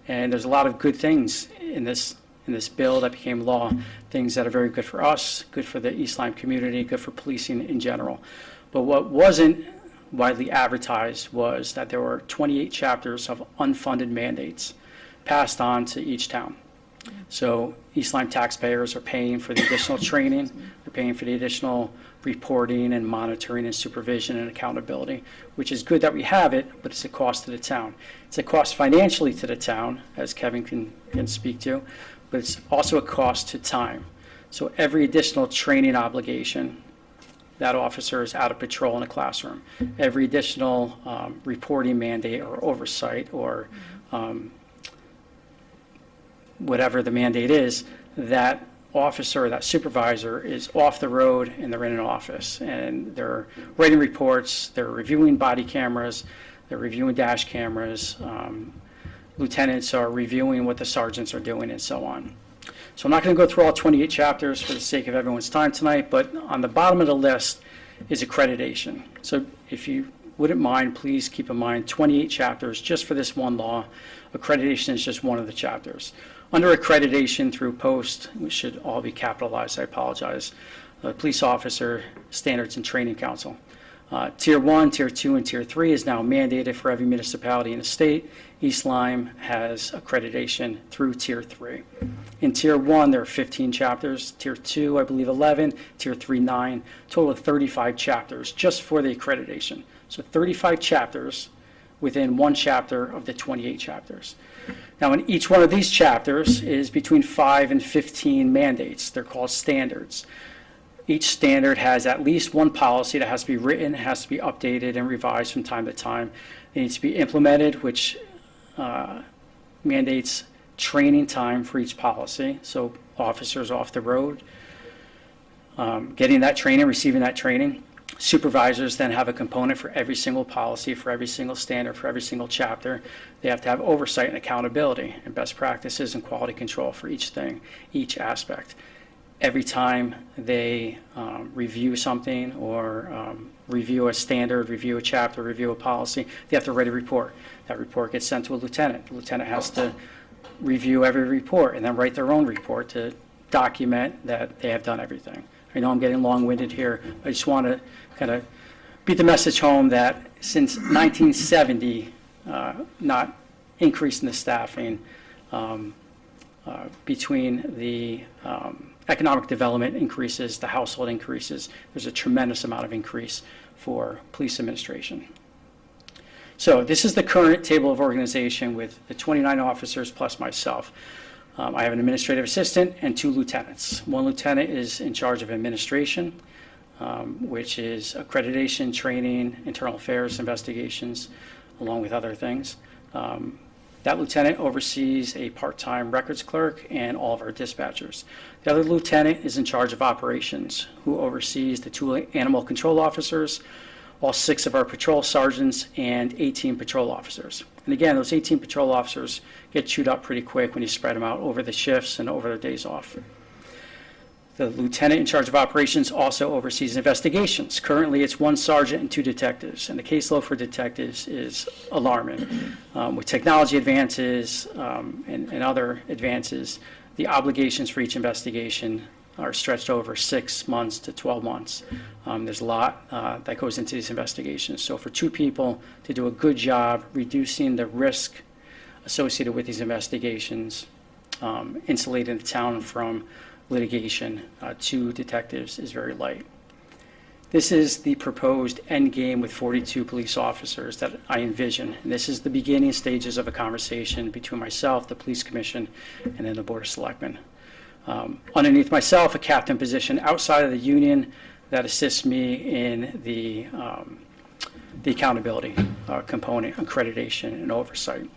And there's a lot of good things in this bill that became law, things that are very good for us, good for the East Lyme community, good for policing in general. But what wasn't widely advertised was that there were 28 chapters of unfunded mandates passed on to each town. So East Lyme taxpayers are paying for the additional training, they're paying for the additional reporting and monitoring and supervision and accountability, which is good that we have it, but it's a cost to the town. It's a cost financially to the town, as Kevin can speak to, but it's also a cost to time. So every additional training obligation, that officer is out of patrol in a classroom. Every additional reporting mandate or oversight or whatever the mandate is, that officer, that supervisor is off the road and they're in an office and they're writing reports, they're reviewing body cameras, they're reviewing dash cameras, lieutenants are reviewing what the sergeants are doing and so on. So I'm not going to go through all 28 chapters for the sake of everyone's time tonight, but on the bottom of the list is accreditation. So if you wouldn't mind, please keep in mind 28 chapters just for this one law. Accreditation is just one of the chapters. Under accreditation through post, we should all be capitalized, I apologize, the Police Officer Standards and Training Council. Tier 1, Tier 2, and Tier 3 is now mandated for every municipality in the state. East Lyme has accreditation through Tier 3. In Tier 1, there are 15 chapters. Tier 2, I believe 11. Tier 3, 9. Total of 35 chapters just for the accreditation. So 35 chapters within one chapter of the 28 chapters. Now, in each one of these chapters is between 5 and 15 mandates. They're called standards. Each standard has at least one policy that has to be written, has to be updated and revised from time to time. It needs to be implemented, which mandates training time for each policy. So officers off the road, getting that training, receiving that training. Supervisors then have a component for every single policy, for every single standard, for every single chapter. They have to have oversight and accountability and best practices and quality control for each thing, each aspect. Every time they review something or review a standard, review a chapter, review a policy, they have to write a report. That report gets sent to a lieutenant. The lieutenant has to review every report and then write their own report to document that they have done everything. I know I'm getting long-winded here. I just want to kind of beat the message home that since 1970, not increasing the staffing between the economic development increases, the household increases, there's a tremendous amount of increase for police administration. So this is the current table of organization with the 29 officers plus myself. I have an administrative assistant and 2 lieutenants. One lieutenant is in charge of administration, which is accreditation, training, internal affairs, investigations, along with other things. That lieutenant oversees a part-time records clerk and all of our dispatchers. The other lieutenant is in charge of operations, who oversees the 2 animal control officers, all 6 of our patrol sergeants, and 18 patrol officers. And again, those 18 patrol officers get chewed up pretty quick when you spread them out over the shifts and over their days off. The lieutenant in charge of operations also oversees investigations. Currently, it's 1 sergeant and 2 detectives, and the caseload for detectives is alarming. With technology advances and other advances, the obligations for each investigation are stretched over 6 months to 12 months. There's a lot that goes into these investigations. So for 2 people to do a good job reducing the risk associated with these investigations, insulating the town from litigation, 2 detectives is very light. This is the proposed end game with 42 police officers that I envision. And this is the beginning stages of a conversation between myself, the police commission, and then the board of selectmen. Underneath myself, a captain position outside of the union that assists me in the accountability component, accreditation, and oversight.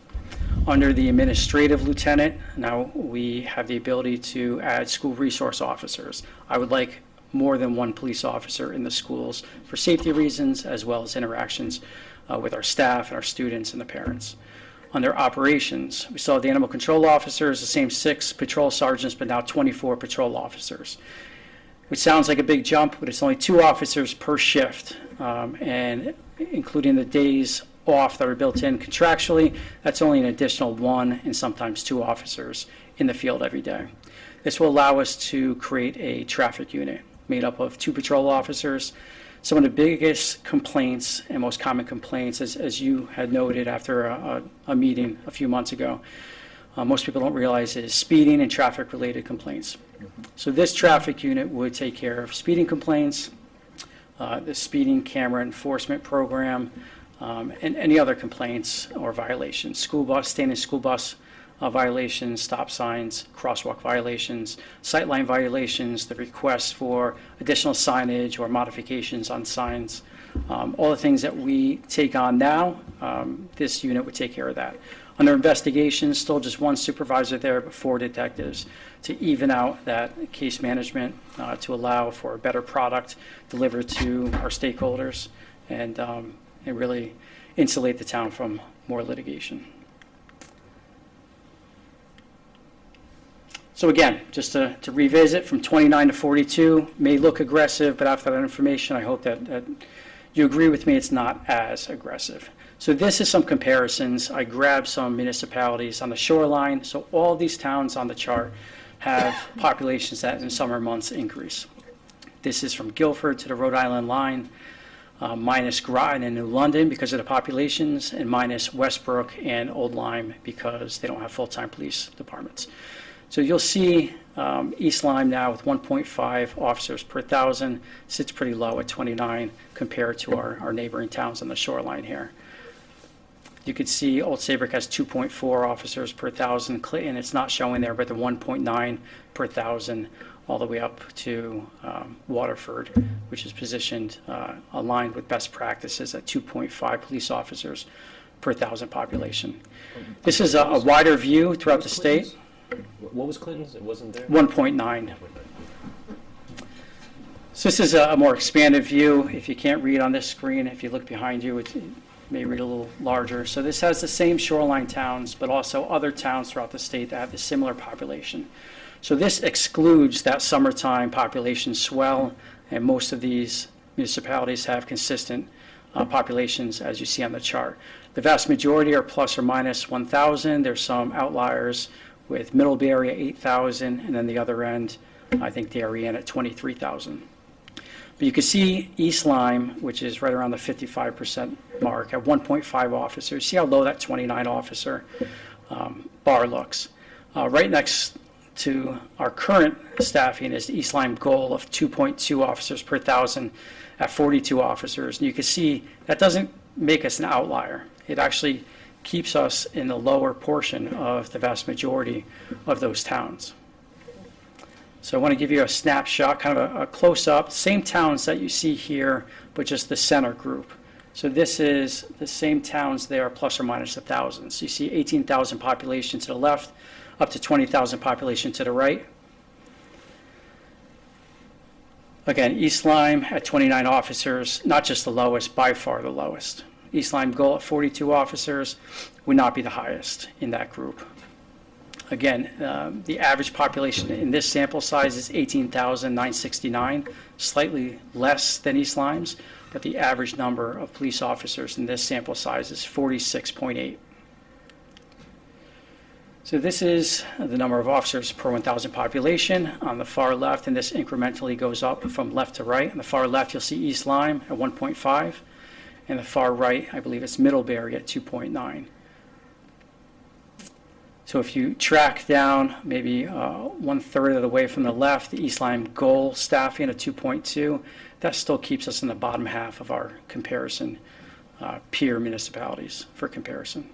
Under the administrative lieutenant, now we have the ability to add school resource officers. I would like more than 1 police officer in the schools for safety reasons, as well as interactions with our staff and our students and the parents. Under operations, we still have the animal control officers, the same 6 patrol sergeants, but now 24 patrol officers, which sounds like a big jump, but it's only 2 officers per shift, and including the days off that are built in contractually, that's only an additional 1 and sometimes 2 officers in the field every day. This will allow us to create a traffic unit made up of 2 patrol officers. Some of the biggest complaints and most common complaints, as you had noted after a meeting a few months ago, most people don't realize, is speeding and traffic-related complaints. So this traffic unit would take care of speeding complaints, the speeding camera enforcement program, and any other complaints or violations. Standing school bus violations, stop signs, crosswalk violations, sightline violations, the requests for additional signage or modifications on signs. All the things that we take on now, this unit would take care of that. Under investigations, still just 1 supervisor there, but 4 detectives to even out that case management, to allow for a better product delivered to our stakeholders, and really insulate the town from more litigation. So again, just to revisit, from 29 to 42 may look aggressive, but after that information, I hope that you agree with me it's not as aggressive. So this is some comparisons. I grabbed some municipalities on the shoreline. So all these towns on the chart have populations that in summer months increase. This is from Guilford to the Rhode Island line, minus Groton and New London because of the populations, and minus Westbrook and Old Lyme because they don't have full-time police departments. So you'll see East Lyme now with 1.5 officers per 1,000 sits pretty low at 29 compared to our neighboring towns on the shoreline here. You could see Old Saybrook has 2.4 officers per 1,000. Clinton, it's not showing there, but the 1.9 per 1,000 all the way up to Waterford, which is positioned aligned with best practices at 2.5 police officers per 1,000 population. This is a wider view throughout the state. What was Clinton's? It wasn't there? 1.9. So this is a more expanded view. If you can't read on this screen, if you look behind you, it may read a little larger. So this has the same shoreline towns, but also other towns throughout the state that have a similar population. So this excludes that summertime population swell, and most of these municipalities have consistent populations, as you see on the chart. The vast majority are plus or minus 1,000. There's some outliers with Middlebury at 8,000, and then the other end, I think Darien at 23,000. But you can see East Lyme, which is right around the 55% mark, at 1.5 officers. See how low that 29 officer bar looks. Right next to our current staffing is the East Lyme goal of 2.2 officers per 1,000 at 42 officers. And you can see that doesn't make us an outlier. It actually keeps us in the lower portion of the vast majority of those towns. So I want to give you a snapshot, kind of a close-up, same towns that you see here, but just the center group. So this is the same towns there, plus or minus 1,000. So you see 18,000 population to the left, up to 20,000 population to the right. Again, East Lyme at 29 officers, not just the lowest, by far the lowest. East Lyme Goal at 42 officers would not be the highest in that group. Again, the average population in this sample size is 18,969, slightly less than East Lyme's, but the average number of police officers in this sample size is 46.8. So this is the number of officers per 1,000 population on the far left, and this incrementally goes up from left to right. On the far left, you'll see East Lyme at 1.5, and the far right, I believe it's Middlebury at 2.9. So if you track down maybe 1/3 of the way from the left, the East Lyme Goal staffing at 2.2, that still keeps us in the bottom half of our comparison, peer municipalities for comparison.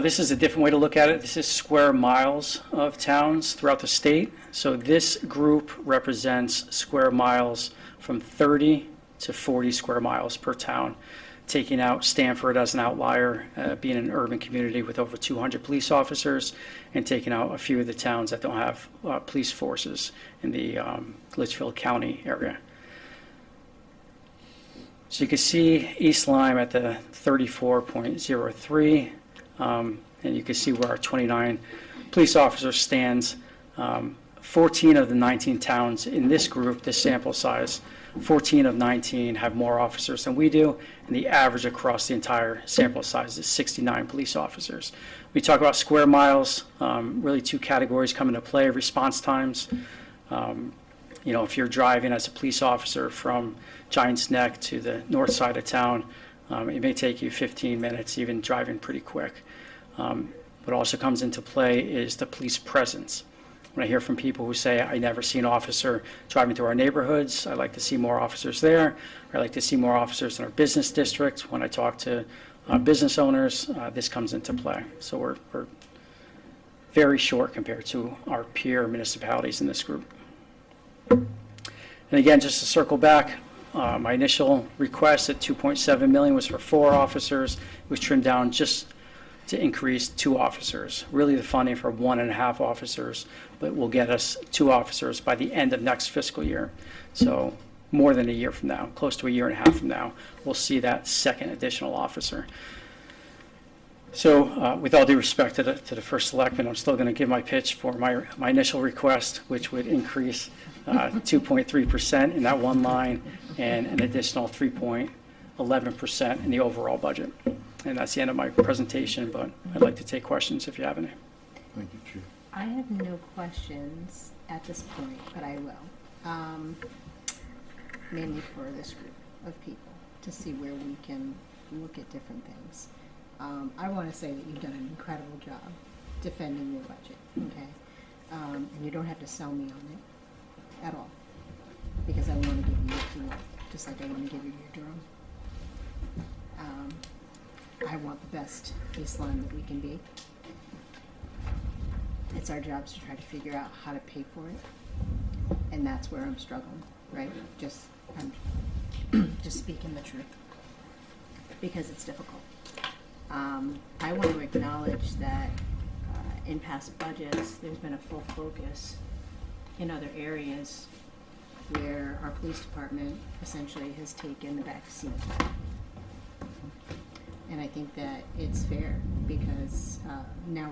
This is a different way to look at it. This is square miles of towns throughout the state. So this group represents square miles from 30 to 40 square miles per town, taking out Stanford as an outlier, being an urban community with over 200 police officers, and taking out a few of the towns that don't have police forces in the Litchfield County area. So you can see East Lyme at the 34.03, and you can see where our 29 police officers stands. 14 of the 19 towns in this group, this sample size, 14 of 19 have more officers than we do, and the average across the entire sample size is 69 police officers. We talk about square miles, really two categories come into play: response times. If you're driving as a police officer from Giants Neck to the north side of town, it may take you 15 minutes, even driving pretty quick. What also comes into play is the police presence. When I hear from people who say, I never see an officer driving through our neighborhoods, I like to see more officers there, or I like to see more officers in our business district. When I talk to business owners, this comes into play. So we're very short compared to our peer municipalities in this group. And again, just to circle back, my initial request at $2.7 million was for 4 officers. It was trimmed down just to increase 2 officers. Really the funding for 1.5 officers, but will get us 2 officers by the end of next fiscal year. So more than a year from now, close to a year and a half from now, we'll see that second additional officer. So with all due respect to the first selectman, I'm still going to give my pitch for my initial request, which would increase 2.3% in that one line and an additional 3.11% in the overall budget. And that's the end of my presentation, but I'd like to take questions if you have any. Thank you, Chief. I have no questions at this point, but I will. Mainly for this group of people, to see where we can look at different things. I want to say that you've done an incredible job defending your budget, okay? And you don't have to sell me on it at all, because I want to give you your Durham, just like I want to give you your Durham. I want the best East Lyme that we can be. It's our jobs to try to figure out how to pay for it, and that's where I'm struggling, right? I'm just speaking the truth, because it's difficult. I want to acknowledge that in past budgets, there's been a full focus in other areas where our police department essentially has taken the back seat. And I think that it's fair, because now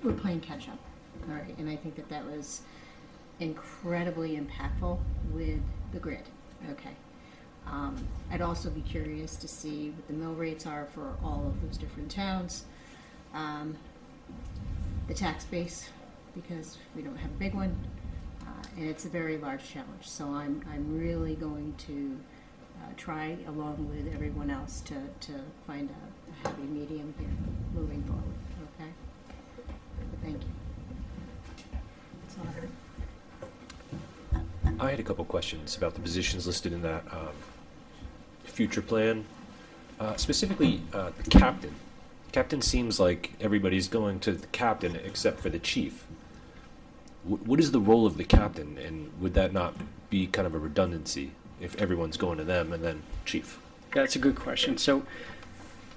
we're playing catch up, all right? And I think that was incredibly impactful with the grid, okay? I'd also be curious to see what the mill rates are for all of those different towns. The tax base, because we don't have a big one, and it's a very large challenge. So I'm really going to try, along with everyone else, to find a happy medium here moving forward, okay? Thank you. That's all I have. I had a couple questions about the positions listed in that future plan. Specifically, the captain. Captain seems like everybody's going to the captain except for the chief. What is the role of the captain, and would that not be kind of a redundancy if everyone's going to them and then chief? Yeah, that's a good question. So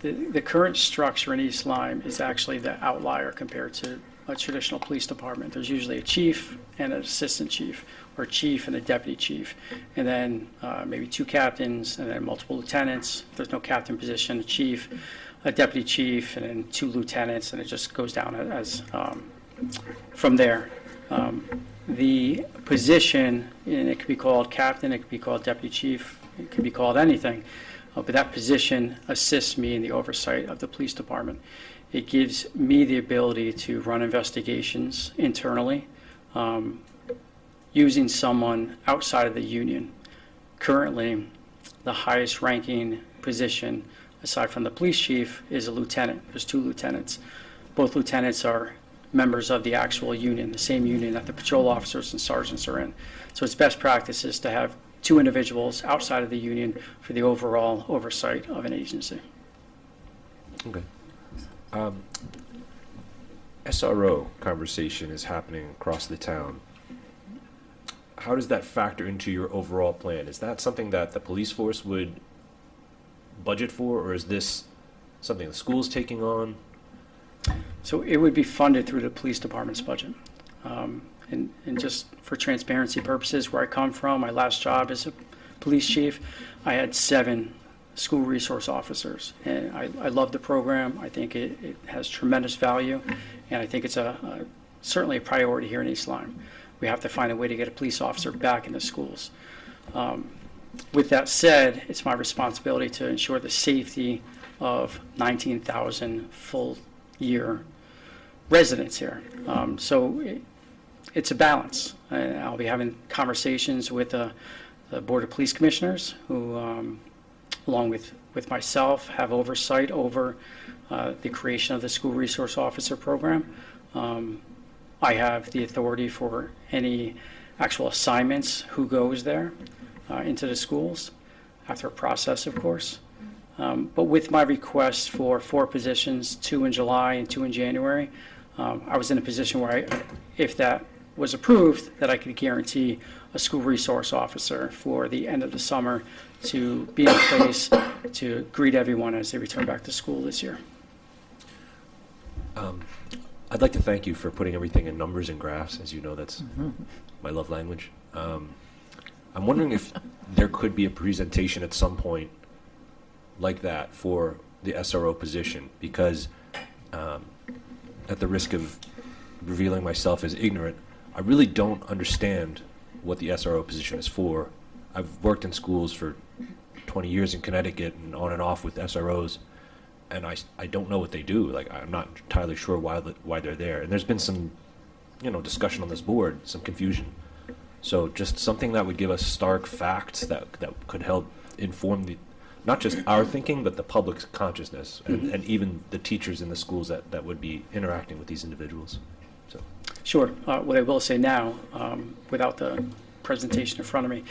the current structure in East Lyme is actually the outlier compared to a traditional police department. There's usually a chief and an assistant chief, or a chief and a deputy chief, and then maybe two captains, and then multiple lieutenants. If there's no captain position, a chief, a deputy chief, and then two lieutenants, and it just goes down as from there. The position, and it could be called captain, it could be called deputy chief, it could be called anything, but that position assists me in the oversight of the police department. It gives me the ability to run investigations internally, using someone outside of the union. Currently, the highest ranking position, aside from the police chief, is a lieutenant. There's two lieutenants. Both lieutenants are members of the actual union, the same union that the patrol officers and sergeants are in. So it's best practices to have two individuals outside of the union for the overall oversight of an agency. Okay. SRO conversation is happening across the town. How does that factor into your overall plan? Is that something that the police force would budget for, or is this something the school's taking on? So it would be funded through the police department's budget. And just for transparency purposes, where I come from, my last job as a police chief, I had 7 school resource officers. And I love the program. I think it has tremendous value. And I think it's certainly a priority here in East Lyme. We have to find a way to get a police officer back in the schools. With that said, it's my responsibility to ensure the safety of 19,000 full-year residents here. It's a balance. I'll be having conversations with the Board of Police Commissioners, who, along with myself, have oversight over the creation of the School Resource Officer Program. I have the authority for any actual assignments, who goes there into the schools, after a process, of course. But with my request for 4 positions, 2 in July and 2 in January, I was in a position where, if that was approved, that I could guarantee a school resource officer for the end of the summer to be in place to greet everyone as they return back to school this year. I'd like to thank you for putting everything in numbers and graphs. As you know, that's my love language. I'm wondering if there could be a presentation at some point like that for the SRO position, because at the risk of revealing myself as ignorant, I really don't understand what the SRO position is for. I've worked in schools for 20 years in Connecticut and on and off with SROs, and I don't know what they do. Like, I'm not entirely sure why they're there. And there's been some, discussion on this board, some confusion. So just something that would give us stark facts that could help inform not just our thinking, but the public's consciousness, and even the teachers in the schools that would be interacting with these individuals. So. Sure. What I will say now, without the presentation in front of me,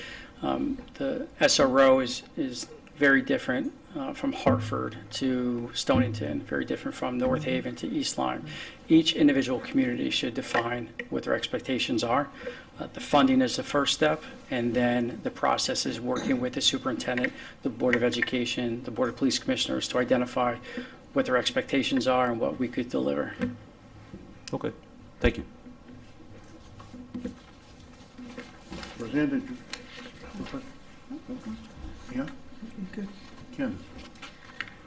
the SRO is very different from Hartford to Stonington, very different from North Haven to East Lyme. Each individual community should define what their expectations are. The funding is the first step, and then the process is working with the superintendent, the Board of Education, the Board of Police Commissioners to identify what their expectations are and what we could deliver. Okay. Thank you. Roseanne, did you have a question? Yeah? Good. Ken?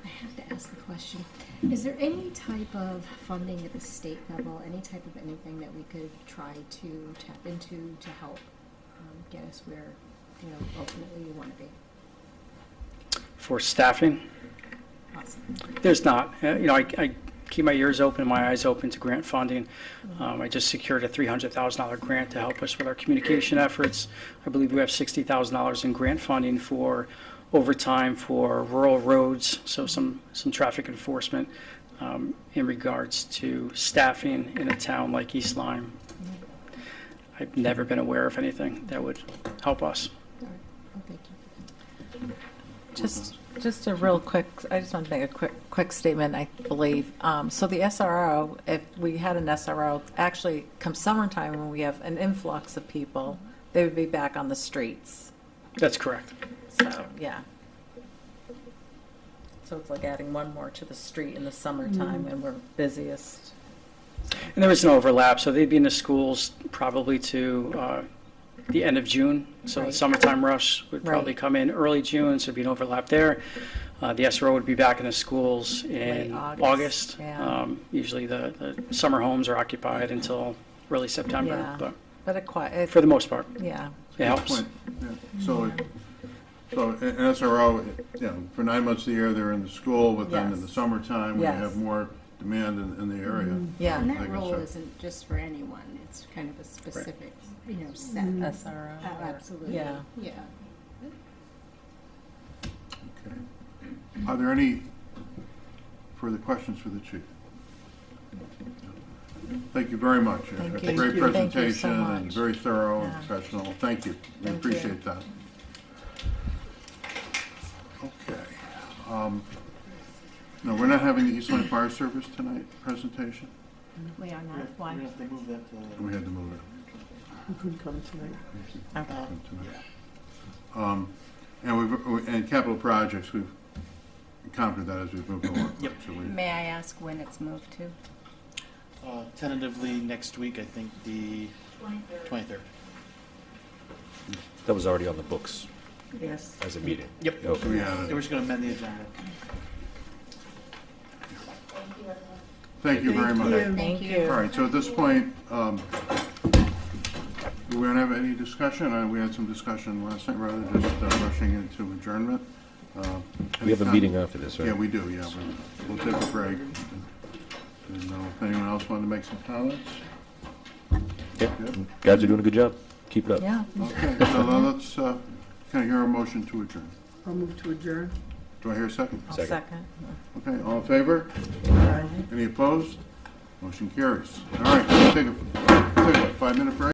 I have to ask the question. Is there any type of funding at the state level, any type of anything that we could try to tap into to help get us where, ultimately we want to be? For staffing, Awesome. there's not. I keep my ears open, my eyes open to grant funding. I just secured a $300,000 grant to help us with our communication efforts. I believe we have $60,000 in grant funding for overtime for rural roads, so some traffic enforcement in regards to staffing in a town like East Lyme. I've never been aware of anything that would help us. Well, thank you. Just a real quick, I just want to make a quick statement, I believe. So the SRO, if we had an SRO, actually come summertime when we have an influx of people, they would be back on the streets. That's correct. So, yeah. So it's like adding one more to the street in the summertime when we're busiest. And there is no overlap, so they'd be in the schools probably to the end of June. So the Right. summertime rush would probably Right. come in early June, so there'd be an overlap there. The SRO would be back in the schools in Late August. yeah. Usually the summer homes are occupied until early September, Yeah. but But for the most part, yeah. it helps. Point, yeah. So an SRO, you know, for 9 months of the year, they're in the school, but then in the Yes. summertime, when you Yes. have more demand in the area. Yeah. And I that guess role so. isn't just for anyone, it's kind of a specific, set. SRO. Absolutely. Yeah. Yeah. Okay. Are there any further questions for the chief? Thank you very much. Thank It's a you. great Thank you so presentation and much. very thorough and Yeah. professional. Thank you. We Thank you. appreciate that. Okay. No, we're not having the East Line Fire Service tonight presentation? We are We're not, gonna why? have to move that to. We had to move it. You couldn't come tonight. Tonight. And capital projects, we've encountered that as we've moved along. Yep. So we- May I ask when it's moved to? Tentatively next week, I think the 23rd. That was already on the books Yes. as a meeting. Yep. Okay. we added We're it. just gonna amend the agenda. Thank you very much. Thank you. All right, so at this point, do we have any discussion? We had some discussion last night, rather than just rushing into adjournment. We have a meeting after this, right? Yeah, we do, yeah. We'll take a break. Didn't know if anyone else wanted to make some comments? Yeah. Good. Guys are doing a good job. Keep it up. Yeah. Okay, so now let's, can I hear a motion to adjourn? I'll move to adjourn. Do I hear a second? I'll Second. second. Okay, all in favor? Any opposed? Motion carries. All right, take a 5-minute break.